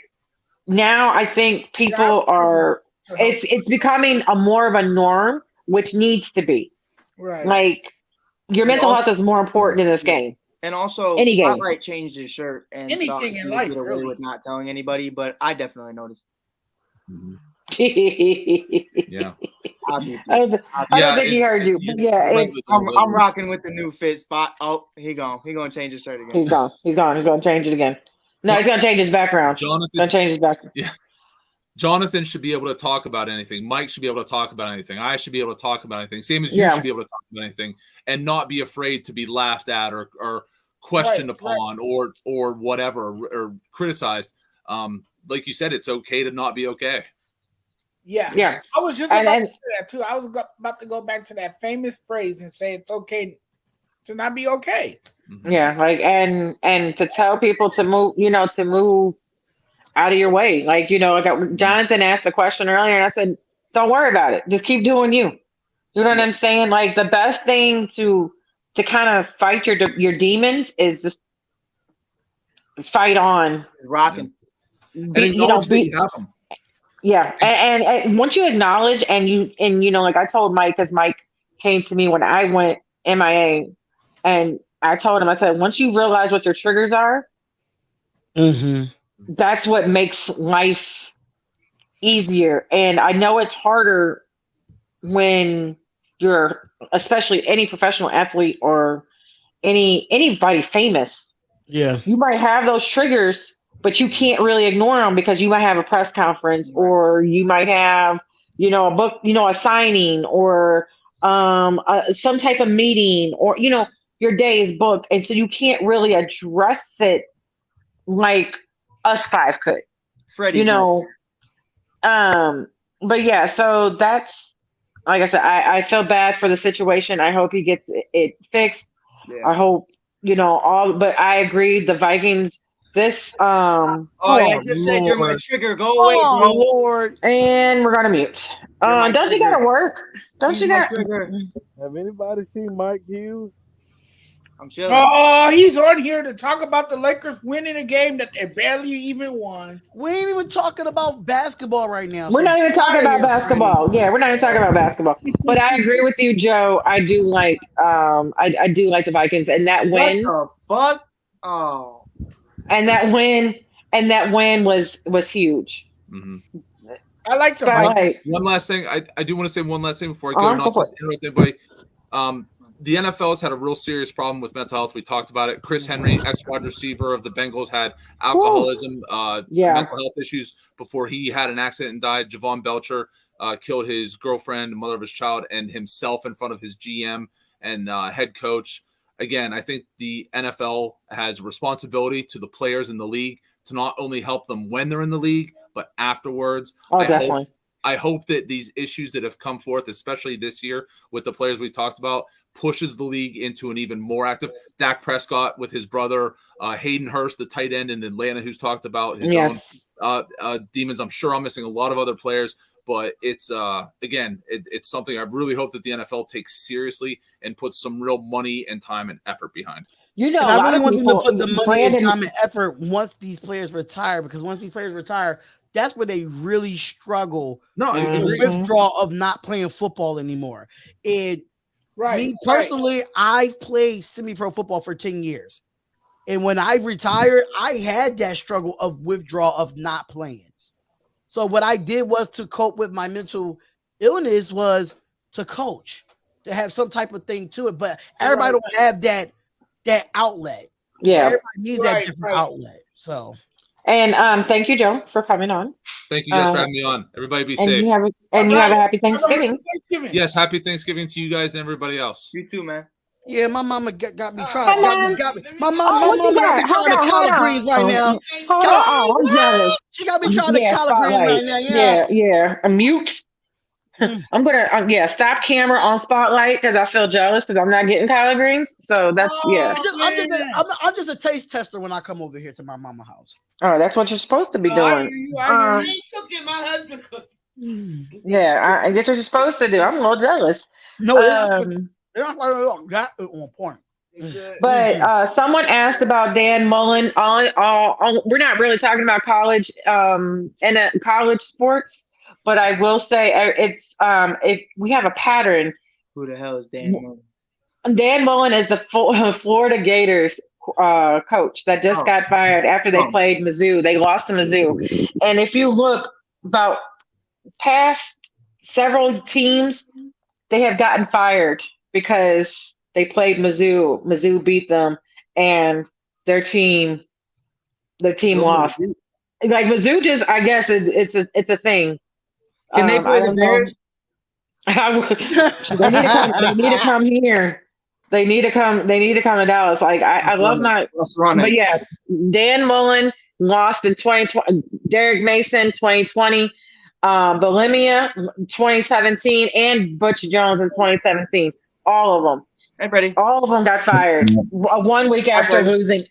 now I think people are. It's becoming a more of a norm, which needs to be. Right. Like your mental health is more important in this game. And also, Any game. Spotlight changed his shirt and Anything thought he in would life, get away really. with not telling anybody, but I definitely noticed. Yeah. I don't think he heard you. But yeah, I'm rocking with the new fit spot. Oh, he gonna change his shirt again. He's gone. He's gonna change it again. No, he's gonna change his background. Jonathan, gonna change his background. Yeah. Jonathan should be able to talk about anything. Mike should be able to talk about anything. I should be able to talk about anything. Same as you should be able to talk about anything and not be afraid to be laughed at or questioned upon or whatever or criticized. Like you said, it's okay to not be okay. Yeah. I was just about to say that too. I was about to go back to that famous phrase and say it's okay to not be okay. Yeah, like and to tell people to move out of your way. Like, like Jonathan asked a question earlier and I said, don't worry about it. Just keep doing you. You know what I'm saying? Like the best thing to kind of fight your demons is just fight on. Rocking. And acknowledge that you have them. Yeah. And once you acknowledge and like I told Mike, because Mike came to me when I went MIA and I told him, I said, once you realize what your triggers are, that's what makes life easier. And I know it's harder when you're, especially any professional athlete or anybody famous. Yeah. You might have those triggers, but you can't really ignore them because you might have a press conference or you might have, a book, a signing or some type of meeting or, your day is booked. And so you can't really address it like us five could, Freddie's but yeah, so that's, like I said, I feel bad for the situation. I hope he gets it fixed. Yeah. I hope, but I agree. The Vikings, this, I just said you're my trigger. Go away, bro. Lord. And we're going to mute. Don't you got to work? Don't you got Have anybody seen Mike Hughes? I'm chilling. Oh, he's on here to talk about the Lakers winning a game that they barely even won. We ain't even talking about basketball right now. We're not even talking about basketball. Yeah, we're not even talking about basketball. But I agree with you, Joe. I do like I do like the Vikings and that win. What the fuck? Oh. And that win was huge. Mm-hmm. I like the Vikings. One last thing. I do want to say one last thing before I go. Not to interrupt anybody. The NFL has had a real serious problem with mental health. We talked about it. Chris Henry, ex-wide receiver of the Bengals, had alcoholism, mental health issues before he had an accident and died. Javon Belcher killed his girlfriend, mother of his child, and himself in front of his GM and head coach. Again, I think the NFL has responsibility to the players in the league to not only help them when they're in the league, but afterwards. Oh, definitely. I hope that these issues that have come forth, especially this year with the players we talked about, pushes the league into an even more active. Dak Prescott with his brother, Hayden Hurst, the tight end in Atlanta, who's talked about his own demons. I'm sure I'm missing a lot of other players, but it's it's something I really hope that the NFL takes seriously and puts some real money and time and effort behind. I really want them to put the money and time and effort once these players retire, because once these players retire, that's where they really struggle. The withdrawal of not playing football anymore. And me personally, I've played semi-pro football for 10 years. And when I retired, I had that struggle of withdrawal of not playing. So what I did was to cope with my mental illness was to coach, to have some type of thing to it. But everybody don't have that outlet. Yeah. Everybody needs that different outlet. So. And thank you, Joe, for coming on. Thank you guys for having me on. Everybody be safe. You have a happy Thanksgiving. Yes, happy Thanksgiving to you guys and everybody else. You too, man. Yeah, my mama got me trying. My mama got me trying to collard greens right now. I'm jealous. She got me trying to collard greens right now. Yeah. A mute. I'm gonna stop camera on Spotlight because I feel jealous because I'm not getting collard greens. So that's I'm just a taste tester when I come over here to my mama's house. Oh, that's what you're supposed to be doing. I cooking, my husband cooking. Yeah, that's what you're supposed to do. I'm a little jealous. No, that is on point. But someone asked about Dan Mullen. We're not really talking about college college sports, but I will say it's we have a pattern. Who the hell is Dan Mullen? Dan Mullen is the Florida Gators coach that just got fired after they played Mizzou. They lost to Mizzou, and if you look about past several teams, they have gotten fired because they played Mizzou. Mizzou beat them, and their team lost. Mizzou? Like Mizzou, just I guess it's a thing. Can they play the Bears? They need to come here. They need to come to Dallas. Like I love my. But yeah, Dan Mullen lost in 2020. Derek Mason 2020. Bulimia 2017 and Butch Jones in 2017. All of them. Hey, Freddie. All of them got fired 1 week after losing.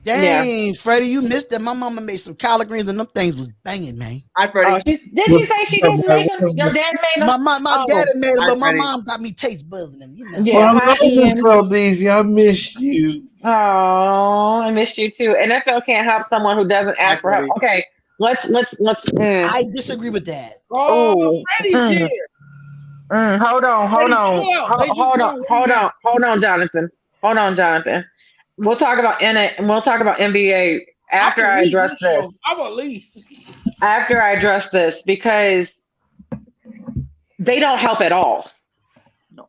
Dang, Freddie, you missed that. My mama made some collard greens and them things was banging, man. Hi, Freddie. Did she say she didn't make them? Your dad made them? My dad made them, but my mom got me taste buzzing them. You know? Yeah, I miss you. Oh, I missed you too. NFL can't help someone who doesn't ask for help. Okay, let's. I disagree with that. Oh, Freddie's here. Hold on, Jonathan. We'll talk about NBA after I address this. I will leave. After I address this, because they don't help at all. No.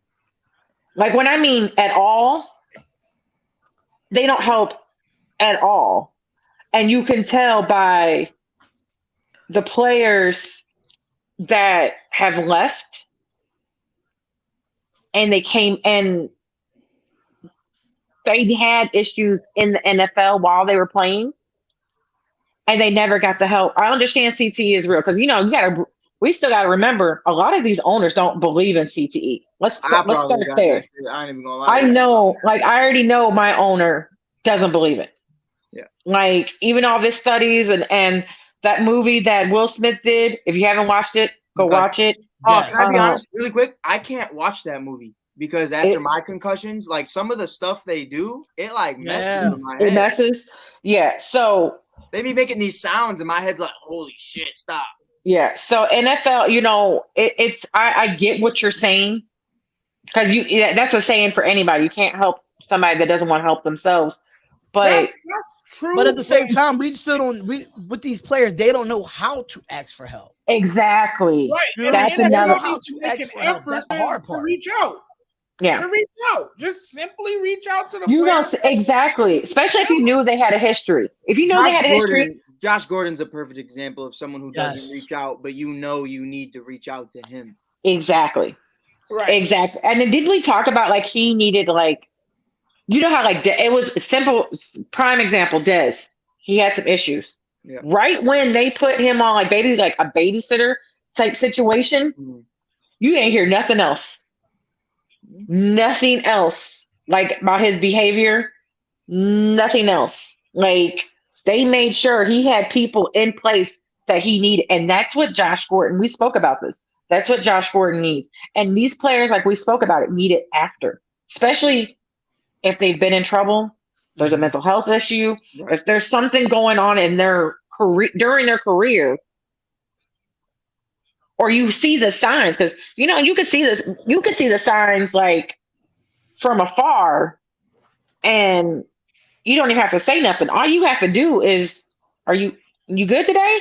Like when I mean at all, they don't help at all. And you can tell by the players that have left and they came and they had issues in the NFL while they were playing, and they never got the help. I understand CTE is real because we still got to remember a lot of these owners don't believe in CTE. Let's start there. I ain't even gonna lie. I know, like I already know my owner doesn't believe it. Yeah. Like even all this studies and that movie that Will Smith did. If you haven't watched it, go watch it. Oh, can I be honest, really quick? I can't watch that movie. Because after my concussions, like some of the stuff they do, it like messes with my head. It messes. Yeah. So they be making these sounds and my head's like, holy shit, stop. Yeah. So NFL, I get what you're saying. Because that's a saying for anybody. You can't help somebody that doesn't want to help themselves. But that's true. But at the same time, we still don't with these players, they don't know how to ask for help. Exactly. Right. That's another That's the hard part. To reach out. Yeah. To reach out. Just simply reach out to the players. Exactly. Especially if you knew they had a history. If you know they had a history. Josh Gordon's a perfect example of someone who doesn't reach out, but you need to reach out to him. Exactly. Right. Exactly. And then did we talk about like he needed like, you know how like it was a simple prime example, Dez. He had some issues. Yeah. Right when they put him on like basically like a babysitter type situation, you ain't hear nothing else. Nothing else like about his behavior. Nothing else. Like they made sure he had people in place that he needed. And that's what Josh Gordon, we spoke about this. That's what Josh Gordon needs. And these players, like we spoke about it, need it after. Especially if they've been in trouble, there's a mental health issue. Right. If there's something going on in their career during their career, or you see the signs, because you can see this, you can see the signs like from afar, and you don't even have to say nothing. All you have to do is, are you good today?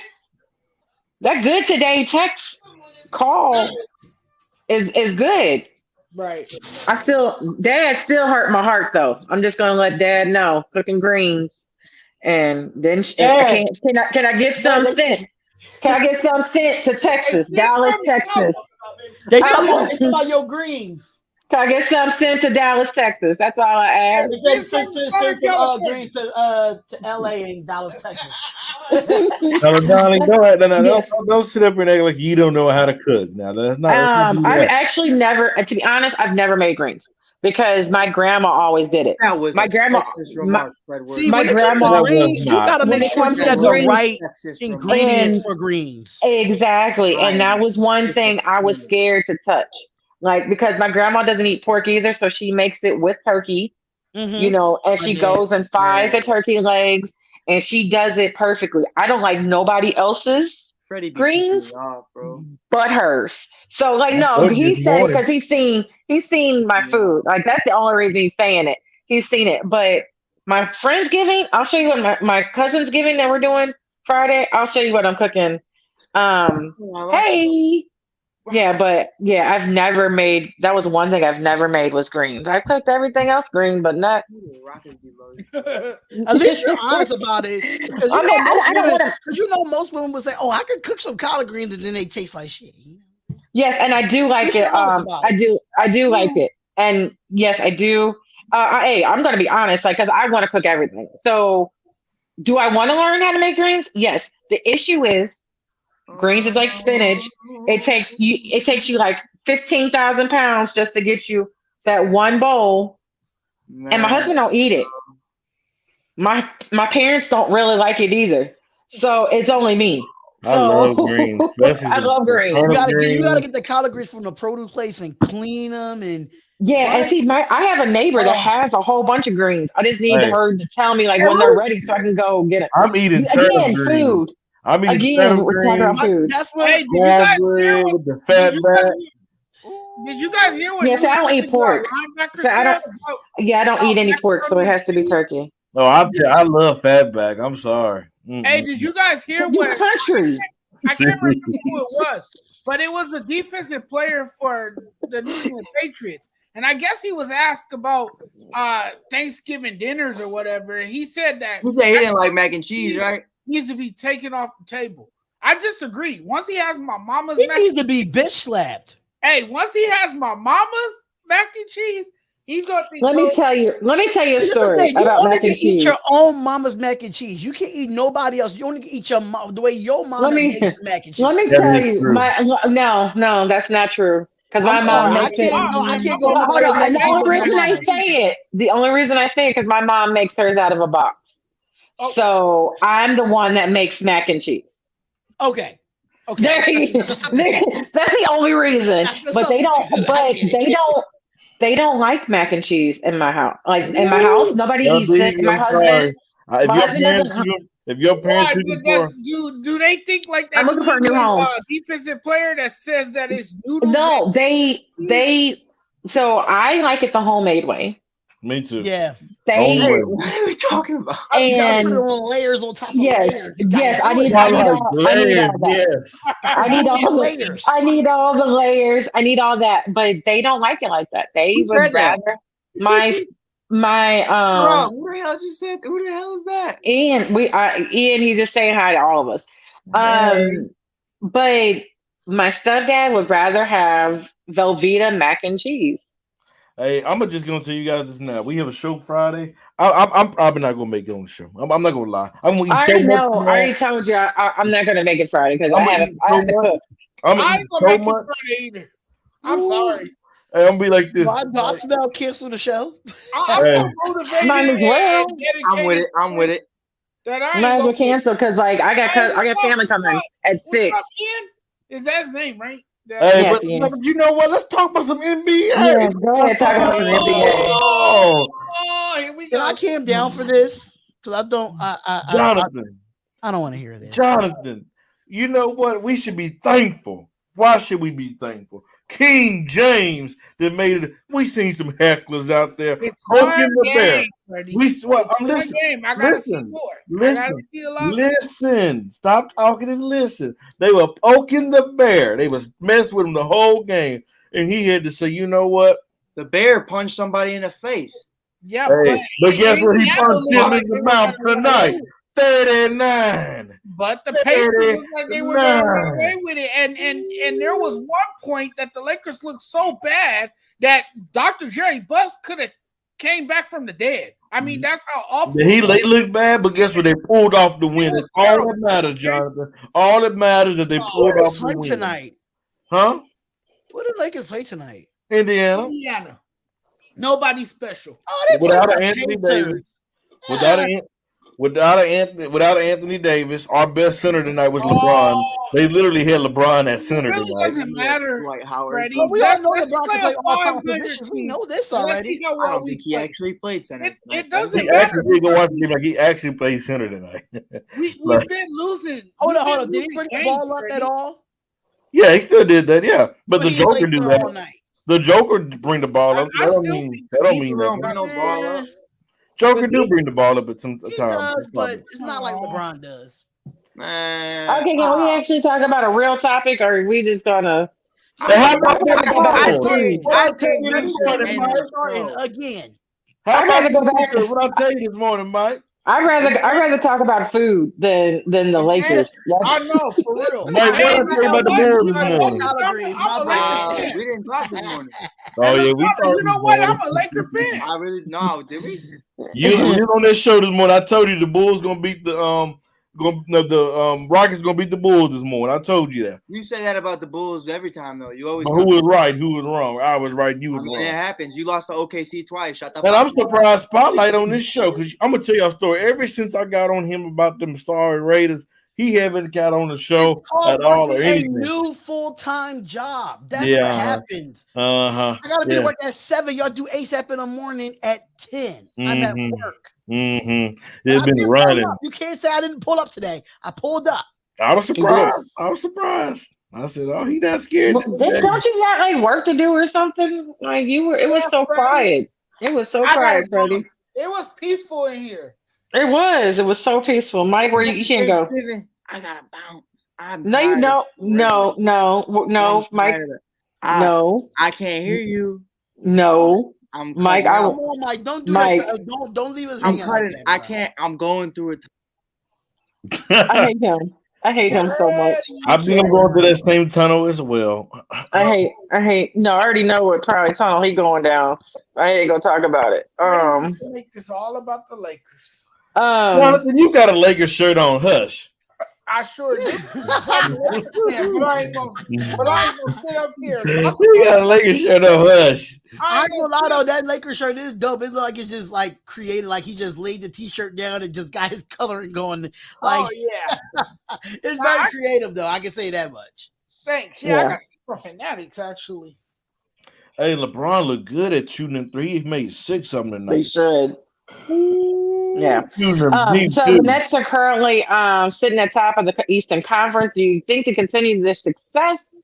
That good today text call is good. Right. Dad still hurt my heart though. I'm just gonna let Dad know, cooking greens, and then can I get some sent? Can I get some sent to Texas, Dallas, Texas? They talk about your greens. Can I get some sent to Dallas, Texas? That's all I ask. Send some greens to LA and Dallas, Texas. No, Donnie, go ahead. No, don't sit up and act like you don't know how to cook. Now that's not. I've actually never, to be honest, I've never made greens because my grandma always did it. That was my grandma. My grandma. You gotta make sure you have the right ingredients for greens. Exactly, and that was one thing I was scared to touch. Like, because my grandma doesn't eat pork either, so she makes it with turkey. you know, and she goes and finds the turkey legs and she does it perfectly. I don't like nobody else's Freddie be greens pissing me off, bro. but hers. So like, no, told you he this said it morning. because he's seen my food. Like that's the only reason he's saying it. He's seen it. But my Friendsgiving, I'll show you what my cousin's giving that we're doing Friday. I'll show you what I'm cooking. Hey. Yeah, but yeah, I've never made. That was one thing I've never made was greens. I cooked everything else green, but not. At least you're honest about it, because you know most women. Because you know most women would say, "Oh, I could cook some collard greens," and then they taste like shit. Yes, and I do like it. I do like it, and yes, I do. Hey, I'm gonna be honest, like, because I want to cook everything. So, do I want to learn how to make greens? Yes. The issue is. Greens is like spinach. It takes you like 15,000 pounds just to get you that one bowl. Man. And my husband don't eat it. My parents don't really like it either. So it's only me. I love greens. I love greens. You gotta get the collard greens from the produce place and clean them and. Yeah, and see, I have a neighbor that has a whole bunch of greens. I just need her to tell me like when they're ready so I can go get it. I'm eating food. I'm eating again. We're talking about food. That's what. Hey, did you guys hear with the fat back. Did you guys hear what? Yes, I don't eat pork. So I don't eat any pork, so it has to be turkey. No, I love fatback. I'm sorry. Mm-hmm. Hey, did you guys hear what? Country. I can't remember who it was, but it was a defensive player for the New England Patriots. And I guess he was asked about Thanksgiving dinners or whatever. And he said that he didn't like mac and cheese, right? Needs to be taken off the table. I disagree. Once he has my mama's he needs to be bitch slapped. Hey, once he has my mama's mac and cheese, he's gonna think. Let me tell you a story about mac and cheese. Eat your own mama's mac and cheese. You can't eat nobody else. You only can eat the way your mama makes mac and cheese. Let me tell you, no, that's not true. Because my mom makes it. I can't go. The only reason I say it, because my mom makes hers out of a box. Oh. So I'm the one that makes mac and cheese. Okay. That's the only reason. But they don't like mac and cheese in my house. Like in my house, nobody eats it. My husband. If your parents do they think like that? I'm looking for a new home. Defensive player that says that it's noodles. No, they. So I like it the homemade way. Me too. Yeah. What are we talking about? And put it on layers on top of layers. Yes, I need all the layers. I need all that, but they don't like it like that. They would rather my Bro, who the hell just said? Who the hell is that? Ian, he's just saying hi to all of us. But my stepdad would rather have Velveeta mac and cheese. Hey, I'm just gonna tell you guys this now. We have a show Friday. I'm probably not gonna make it on the show. I'm not gonna lie. I'm gonna eat I already told you I'm not gonna make it Friday because I have to cook. I ain't gonna make it Friday either. I'm sorry. Hey, I'm gonna be like this. I now cancel the show. I'm so motivated. Might as well. I'm with it. Might as well cancel because like I got family coming at 6. Is that his name, right? Hey, but you know what? Let's talk about some NBA. Yeah, go ahead, talk about some NBA. Oh, here we go. Can I calm down for this? Because I don't. Jonathan, I don't want to hear this. Jonathan, you know what? We should be thankful. Why should we be thankful? King James that made it. We seen some hecklers out there. Poking the bear. Listen. Stop talking and listen. They were poking the bear. They was messing with him the whole game, and he had to say, "You know what? The bear punched somebody in the face." Yeah, but guess what? He punched him in the mouth tonight. 39. But the Patriots looked like they were going to run away with it. And there was one point that the Lakers looked so bad that Dr. Jerry Buss could have came back from the dead. I mean, that's how awful. They looked bad, but guess what? They pulled off the win. That's all that matters, Jonathan. All that matters is that they pulled off the win. Tonight. Huh? What did Lakers play tonight? Indiana. Nobody special. Oh, without an Anthony Davis. without Anthony Davis, our best center tonight was LeBron. They literally had LeBron at center It really tonight. doesn't matter, Dwight Howard. Freddie. Well, we all know Let's LeBron play can play a all five 500 positions. We team. know this And let's already. see how I well don't we think he play. actually played center. It doesn't He matter. actually did go watch the game like he actually played center tonight. We've Like- been losing. Hold We've on. been Did he bring the losing ball games, up Freddie. at all? Yeah, he still did that. Yeah, but the he Joker played do there all that. night. The Joker bring the ball up. I That don't still mean think that don't he mean Jerome, that. bring those ball up. Joker do bring the ball up at some He time. does, but it's not like LeBron does. Man. Okay, can we actually talk about a real topic, or are we just gonna? Hey, how about I'd rather go back to food. What I tell you this morning, Mike? Starting again. How I'd rather about go back to. what I tell you this morning, Mike? I'd rather talk about food than the Lakers. I know, for real. Mike, what I tell you about the Bulls this morning? I'm a Lakers fan. We didn't talk this morning. Oh yeah, we talked. You know what? I'm a Laker fan. I really no, did we? You on this show this morning? I told you the Bulls gonna beat the Rockets gonna beat the Bulls this morning. I told you that. You say that about the Bulls every time though. You always. But who was right? Who was wrong? I was right. You was I mean, wrong. it happens. You lost to OKC twice. Shut the And fuck I'm surprised Spotlight on this show because I'm gonna tell y'all a story. Ever since I got on him about them sorry Raiders, he haven't got on the show at all or A anything. new full-time job. That's Yeah. what happens. I gotta be to work at 7. Y'all do ASAP in the morning at 10. I'm at work. They've been running. You can't say I didn't pull up today. I pulled up. I was surprised. I said, "Oh, he not scared." Don't you got like work to do or something? Like you were. It was so quiet. It was so quiet, Freddie. It was peaceful in here. It was. It was so peaceful. Mike, where you can't go. I gotta bounce. No, you don't. No, Mike. No, I can't hear you. No, I'm Mike. Come on, Mike. Don't do Mike. that. Don't leave us I'm hanging. cutting. Like that, I can't. I'm going through it. I hate him. I hate him so much. I think I'm going through that same tunnel as well. I hate. No, I already know what probably tunnel he going down. I ain't gonna talk about it. Make this all about the Lakers. Jonathan, you got a Lakers shirt on. Hush. I sure do. but I ain't gonna sit up here. You got a Lakers shirt on. Hush. I ain't gonna lie though, that Lakers shirt is dope. It looks like it's just like created, like he just laid the t-shirt down and just got his coloring going. Like, oh yeah, it's very creative though. I can say that much. Thanks. Yeah, I got this from Fanatics actually. Hey, LeBron looked good at shooting them three. He made 6 of them tonight. They should. Yeah. So the Nets are currently sitting at top of the Eastern Conference. Do you think to continue their success,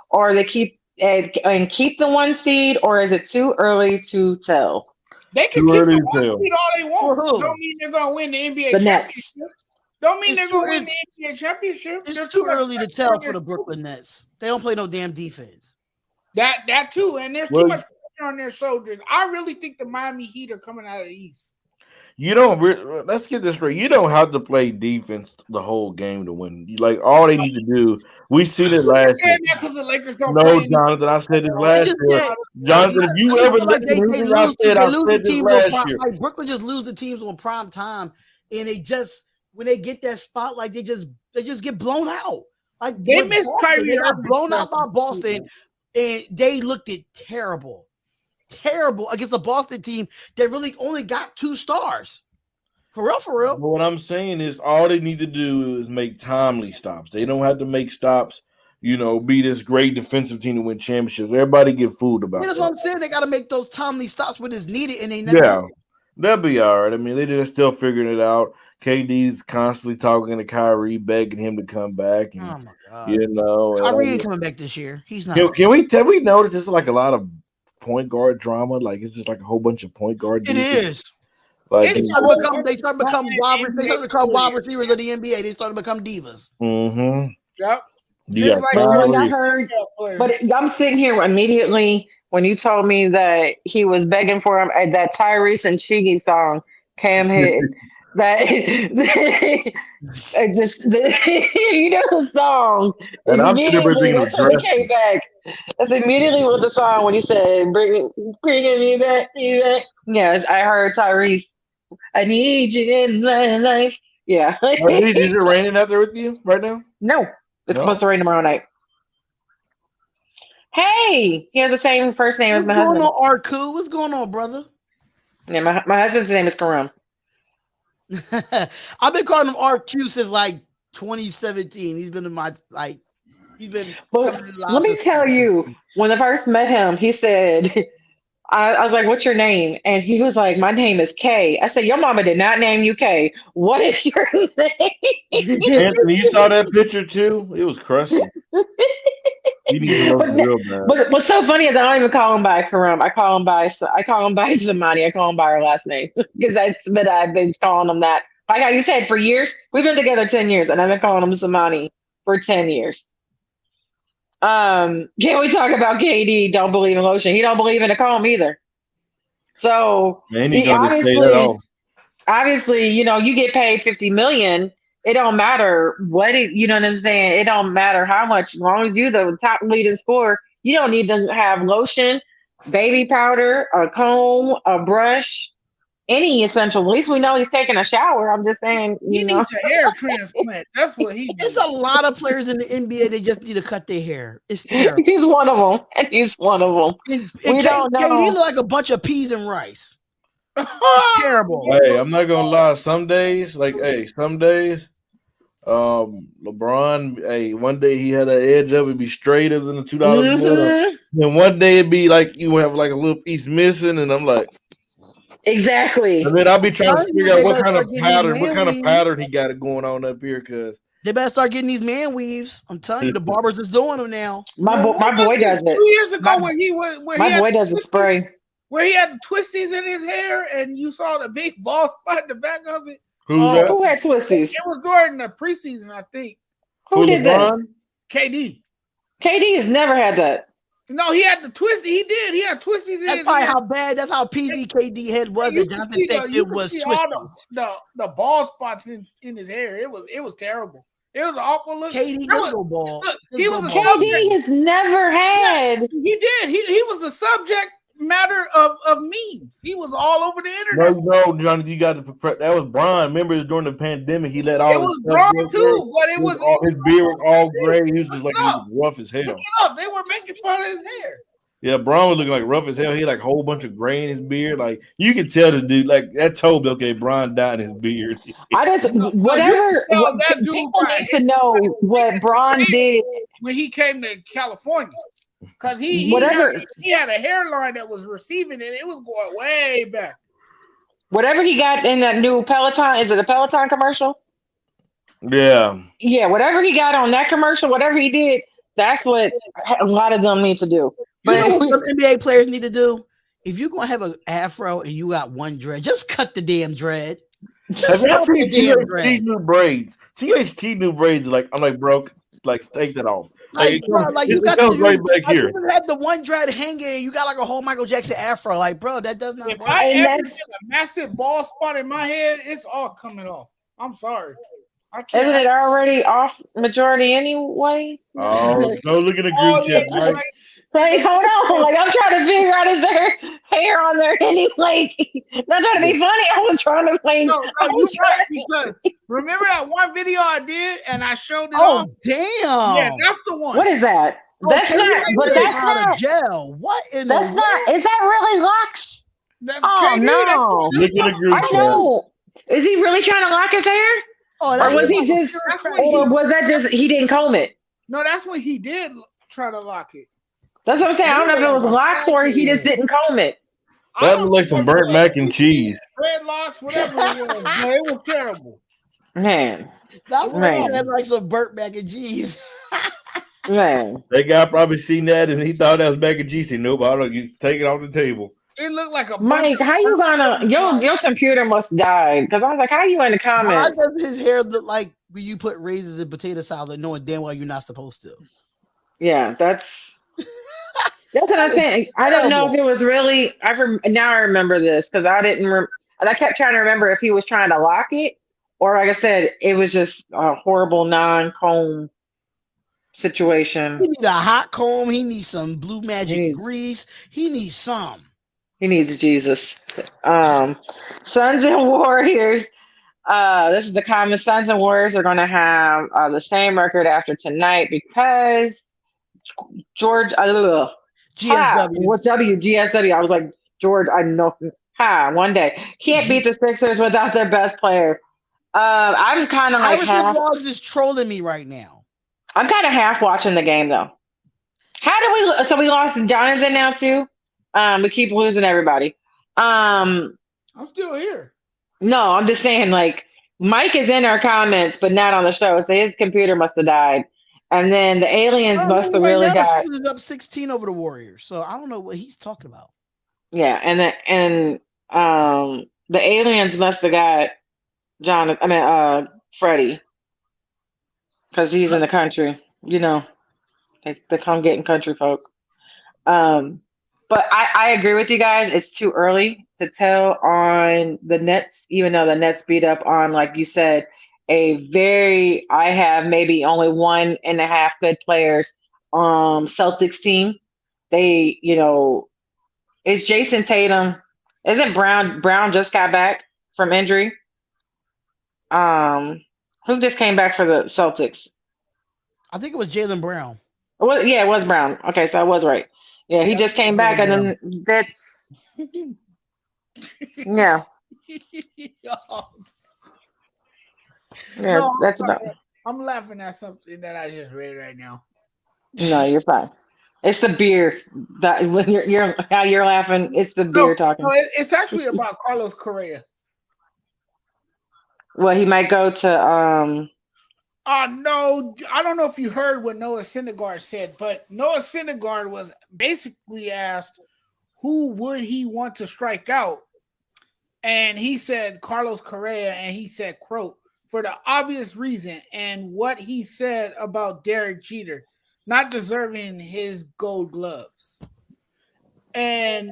or they keep the 1 seed, or is it too early to tell? They can keep the 1 seed all they want. Don't mean they're gonna win the NBA championship. Don't mean they're gonna win the NBA championship. It's too early to tell for the Brooklyn Nets. They don't play no damn defense. That too, and there's too much pressure on their shoulders. I really think the Miami Heat are coming out of the East. You don't. Let's get this straight. You don't have to play defense the whole game to win. Like all they need to do. We seen it last year. Because the Lakers don't. No, Jonathan. I said this last year. Jonathan, if you ever listen to anything I said, I said this last year. Like Brooklyn just lose the teams on prime time, and they just when they get that spotlight, they just get blown out. Like they missed Kyrie. They got blown out by Boston, and they looked terrible against a Boston team that really only got 2 stars. For real. But what I'm saying is all they need to do is make timely stops. They don't have to make stops, be this great defensive team to win championships. Everybody get fooled about that. That's what I'm saying. They got to make those timely stops when it's needed, and they never do. They'll be all right. I mean, they're still figuring it out. KD's constantly talking to Kyrie, begging him to come back. And, oh, my God. Kyrie ain't coming back this year. He's not. Can we notice it's like a lot of point guard drama? Like it's just like a whole bunch of point guard. It is. Like they start to become wide receivers of the NBA. They start to become divas. Mm-hmm. Yep. Yeah. When I heard, but I'm sitting here immediately when you told me that he was begging for him at that Tyrese and Chigi song, Cam hit. That the song. And I'm immediately that's when he came back. That's immediately with the song when he said, "Bringing me back, you back." Yes, I heard Tyrese. I need you in my life. Yeah. Is it raining out there with you right now? No, it's supposed to rain tomorrow night. Hey, he has the same first name as my husband. What's going on, Arku? What's going on, brother? Yeah, my husband's name is Karam. I've been calling him RQ since like 2017. He's been in my he's been. But let me tell you, when I first met him, he said, I was like, "What's your name?" And he was like, "My name is Kay." I said, "Your mama did not name you Kay. What is your name?" Anthony, you saw that picture too? It was crusty. You need to know real bad. But what's so funny is I don't even call him by Karam. I call him by Zamani. I call him by her last name because I've been calling him that. Like how you said, for years. We've been together 10 years, and I've been calling him Zamani for 10 years. Can we talk about KD? Don't believe in lotion. He don't believe in a comb either. So obviously, you get paid $50 million. It don't matter what you know what I'm saying. It don't matter how much. As long as you the top leading scorer, you don't need to have lotion, baby powder, a comb, a brush, any essentials. At least we know he's taking a shower. I'm just saying, he needs a hair transplant. That's what he. There's a lot of players in the NBA. They just need to cut their hair. It's terrible. He's one of them, and he's one of them. We don't know. He look like a bunch of peas and rice. It's terrible. Hey, I'm not gonna lie. Some days, LeBron, hey, one day he had that edge up, it'd be straighter than the $2 bill. Then one day it'd be like you have like a little piece missing, and I'm like, exactly. And then I'll be trying to figure out what kind of pattern he got it going on up here, because they better start getting these man weaves. I'm telling you, the barbers is doing them now. My boy does it. 2 years ago, my boy does the spray. Where he had the twisties in his hair, and you saw the big ball spot in the back of it. Who had twisties? It was during the preseason, I think. Who did that? KD. KD has never had that. No, he had the twisty. He did. He had twisties in his hair. How bad. That's how PZ KD head was. Jonathan think it was twisted. The ball spots in his hair. It was terrible. It was an awful look. KD disco ball. He was KD has never had. Yeah, he did. He was a subject matter of memes. He was all over the internet. No, Johnny, you got to prepare. That was Bron. Remember, it was during the pandemic. He let all. It was Bron too, but it was all, his beard was all gray. He was just like he was rough as hell. Look it up. They were making fun of his hair. Yeah, Bron was looking like rough as hell. He had like a whole bunch of gray in his beard. Like you can tell this dude. Like that told me, okay, Bron dyed his beard. People need to know what Bron did when he came to California. Because he had a hairline that was receiving it. It was going way back. Whatever he got in that new Peloton, is it a Peloton commercial? Yeah. Yeah, whatever he got on that commercial, whatever he did, that's what a lot of them need to do. But you know what NBA players need to do? If you're going to have an afro and you got one dread, just cut the damn dread. Have you seen THT new braids? THT new braids, like, I'm like, bro, like, take that off. You had the one dread hanging, and you got like a whole Michael Jackson afro. Like, bro, that does not. If I ever get a massive ball spot in my head, it's all coming off. I'm sorry. I can't. Isn't it already off majority anyway? Oh, no! Look at the group chat. Like, hold on. Like, I'm trying to figure out, is there hair on there anyway? Not trying to be funny. I was trying to like. No, you're right, because remember that one video I did and I showed it. Oh, damn! Yeah, that's the one. What is that? That's not. But that's not gel. What in that's the not. Is that really locks? That's KD, no. Look at the group chat. I know. Is he really trying to lock his hair? Oh, or was he just? Or was that just he didn't comb it? No, that's when he did try to lock it. That's what I'm saying. I don't know if it was locks or he just didn't comb it. That looked like some burnt mac and cheese. Dreadlocks, whatever it was. No, it was terrible. Man. That was like some burnt mac and cheese. Man. That guy probably seen that and he thought that was mac and cheese. He knew about it. You take it off the table. It looked like a Mike, how you gonna your computer must die? Because I was like, how you in the comments? Why does his hair look like when you put raisins in potato salad knowing damn well you're not supposed to? Yeah, that's what I'm saying. I don't know if it was really. Now I remember this because I didn't. And I kept trying to remember if he was trying to lock it or, like I said, it was just a horrible non-comb situation. He needs a hot comb. He needs some Blue Magic grease. He needs some. He needs Jesus. Suns and Warriors. This is the common. Suns and Warriors are going to have the same record after tonight because George. GSW. What's GSW? I was like, George, I know One day. Can't beat the Sixers without their best player. I'm kind of like half. Walls is trolling me right now. I'm kind of half watching the game though. How do we? So we lost Jonathan now too. We keep losing everybody. I'm still here. No, I'm just saying like Mike is in our comments, but not on the show. So his computer must have died, and then the aliens must have really got. The Sixers up 16 over the Warriors, so I don't know what he's talking about. Yeah, and the aliens must have got Freddie, because he's in the country. You know, they come getting country folk. But I agree with you guys. It's too early to tell on the Nets, even though the Nets beat up on, like you said, I have maybe only 1.5 good players. Celtics team. They, it's Jason Tatum. Isn't Brown just got back from injury? Who just came back for the Celtics? I think it was Jaylen Brown. Well, yeah, it was Brown. Okay, so I was right. Yeah, he just came back, and then that's yeah. No, that's about. I'm laughing at something that I just read right now. No, you're fine. It's the beer that when you're how you're laughing. It's the beer talking. No, it's actually about Carlos Correa. Well, he might go to no, I don't know if you heard what Noah Syndergaard said, but Noah Syndergaard was basically asked who would he want to strike out, and he said Carlos Correa, and he said Croat for the obvious reason, and what he said about Derek Jeter not deserving his gold gloves. And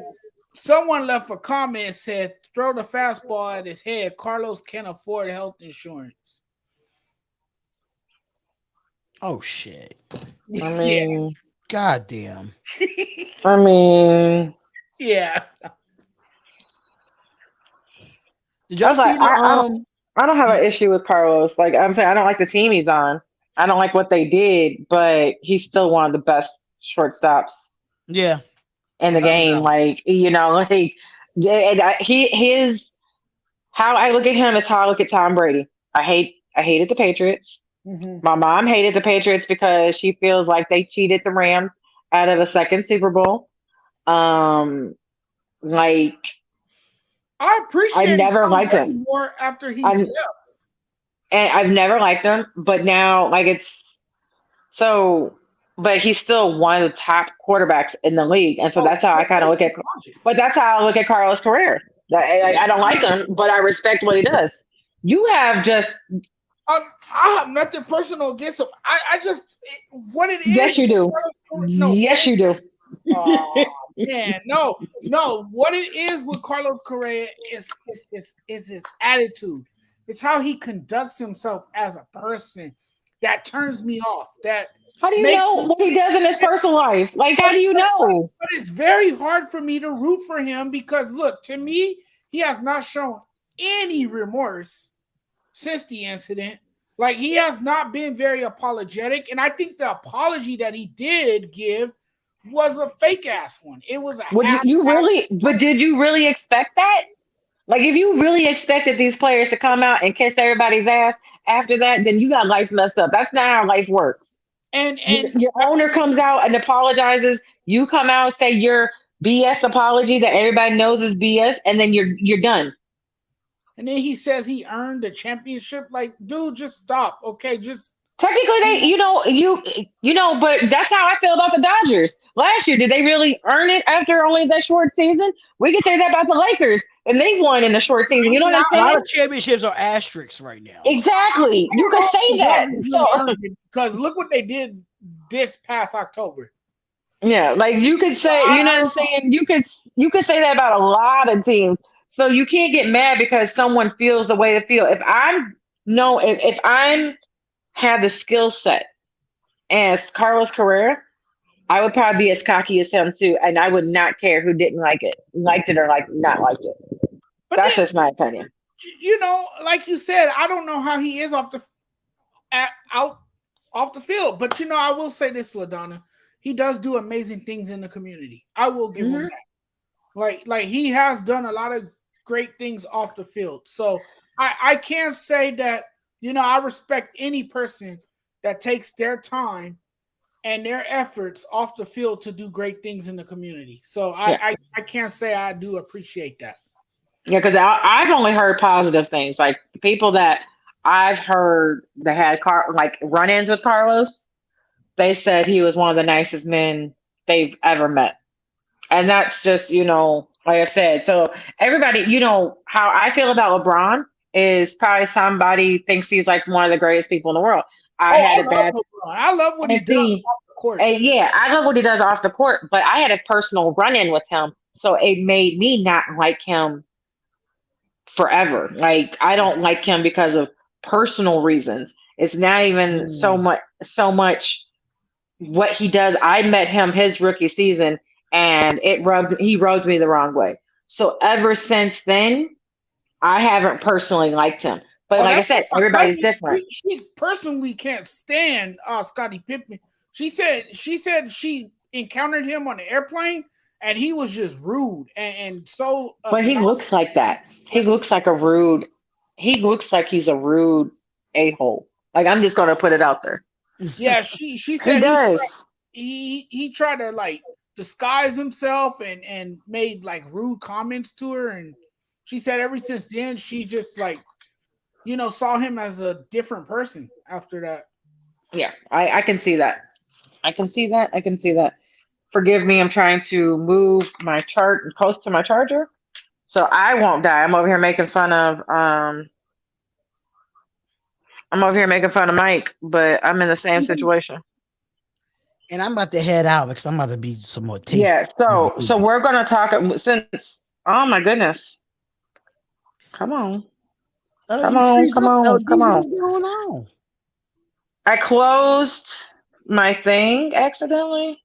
someone left a comment, said, throw the fastball at his head. Carlos can't afford health insurance. Oh, shit. I mean, goddamn. I mean, yeah. Did y'all see I don't have an issue with Carlos. Like I'm saying, I don't like the team he's on. I don't like what they did, but he's still one of the best shortstops. Yeah. In the game, his how I look at him is how I look at Tom Brady. I hated the Patriots. Mm-hmm. My mom hated the Patriots because she feels like they cheated the Rams out of a second Super Bowl. I appreciate. I never liked him more after he left, and I've never liked him. But now, but he's still one of the top quarterbacks in the league, and so that's how I kind of look at. But that's how I look at Carlos Correa. I don't like him, but I respect what he does. You have just. I have nothing personal against him. I just what it is. Yes, you do. Yes, you do. Oh, man, no. What it is with Carlos Correa is his attitude. It's how he conducts himself as a person that turns me off. How do you know what he does in his personal life? Like, how do you know? But it's very hard for me to root for him because, look, to me, he has not shown any remorse since the incident. Like, he has not been very apologetic. And I think the apology that he did give was a fake-ass one. It was a But did you really expect that? Like, if you really expected these players to come out and kiss everybody's ass after that, then you got life messed up. That's not how life works. And your owner comes out and apologizes. You come out, say your BS apology that everybody knows is BS, and then you're done. And then he says he earned the championship. Like, dude, just stop. Okay, just technically but that's how I feel about the Dodgers. Last year, did they really earn it after only that short season? We can say that about the Lakers, and they won in the short season. You know what I'm saying? A lot of championships are asterisks right now. Exactly. You can say that. Because look what they did this past October. Yeah, like you could say, you know what I'm saying? You could say that about a lot of teams. So you can't get mad because someone feels the way they feel. If I'm have the skill set as Carlos Correa, I would probably be as cocky as him too, and I would not care who didn't like it, liked it or not liked it. But that's just my opinion. Like you said, I don't know how he is off the field, but I will say this, LaDonna, he does do amazing things in the community. I will give him that. Like he has done a lot of great things off the field. So I can't say that, I respect any person that takes their time and their efforts off the field to do great things in the community. So I can't say I do appreciate that. Yeah, because I've only heard positive things. Like the people that I've heard that had run-ins with Carlos, they said he was one of the nicest men they've ever met. And that's just, like I said. So everybody, how I feel about LeBron is probably somebody thinks he's like one of the greatest people in the world. I love what he does off the court. Yeah, I love what he does off the court, but I had a personal run-in with him. So it made me not like him forever. Like, I don't like him because of personal reasons. It's not even so much what he does. I met him his rookie season, and he rubbed me the wrong way. So ever since then, I haven't personally liked him. But like I said, everybody's different. She personally can't stand Scottie Pippen. She said she encountered him on the airplane, and he was just rude and so. But he looks like that. He looks like he's a rude a-hole. Like, I'm just gonna put it out there. Yeah, she said he tried to like disguise himself and made like rude comments to her, and she said ever since then she just like saw him as a different person after that. Yeah, I can see that. I can see that. Forgive me, I'm trying to move my chart close to my charger so I won't die. I'm over here making fun of Mike, but I'm in the same situation. And I'm about to head out because I'm about to be some more tasty. Yeah, so we're gonna talk since. Oh my goodness! Come on! Come on! What's going on? I closed my thing accidentally.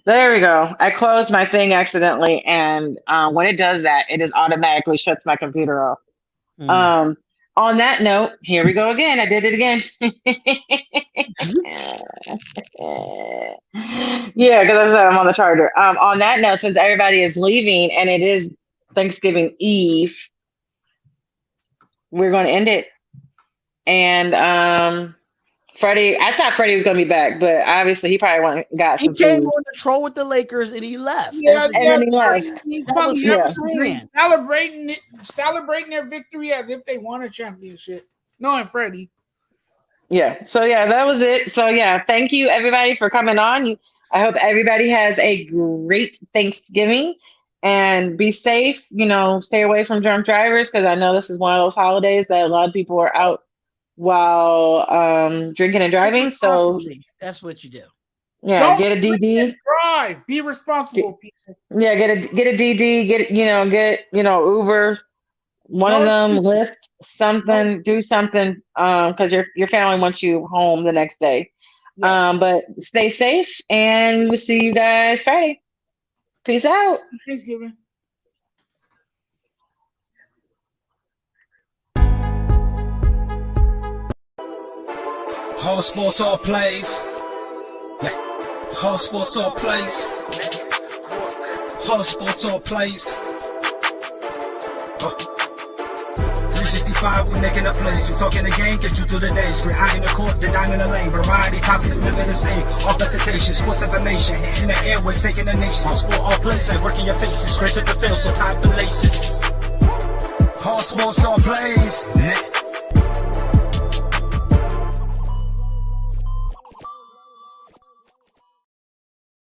There we go. I closed my thing accidentally, and when it does that, it just automatically shuts my computer off. On that note, here we go again. I did it again. Yeah, because I said I'm on the charger. On that note, since everybody is leaving and it is Thanksgiving Eve, we're going to end it. And Freddie, I thought Freddie was going to be back, but obviously he probably got some food. He came on the troll with the Lakers and he left. Yeah, and then he left. He's probably celebrating their victory as if they won a championship. Knowing Freddie. Yeah. So yeah, that was it. So yeah, thank you everybody for coming on. I hope everybody has a great Thanksgiving and be safe. Stay away from drunk drivers because I know this is one of those holidays that a lot of people are out while drinking and driving. So that's what you do. Yeah, get a DD. Drive. Be responsible, people. Yeah, get a DD. Get Uber. One of them, Lyft, something. Do something. Because your family wants you home the next day. Yes. But stay safe, and we'll see you guys Friday. Peace out. Thanksgiving. All sports, all plays. Yeah. All sports, all plays. All sports, all plays. 365, we making a plays. We talking the game, get you through the days. We're high in the court, the dime in the lane. Variety, topics, living the same. All presentation, sports information. Hitting the airways, taking the nation. All sport, all plays, like working your faces. Grace at the field, so tie the laces. All sports, all plays.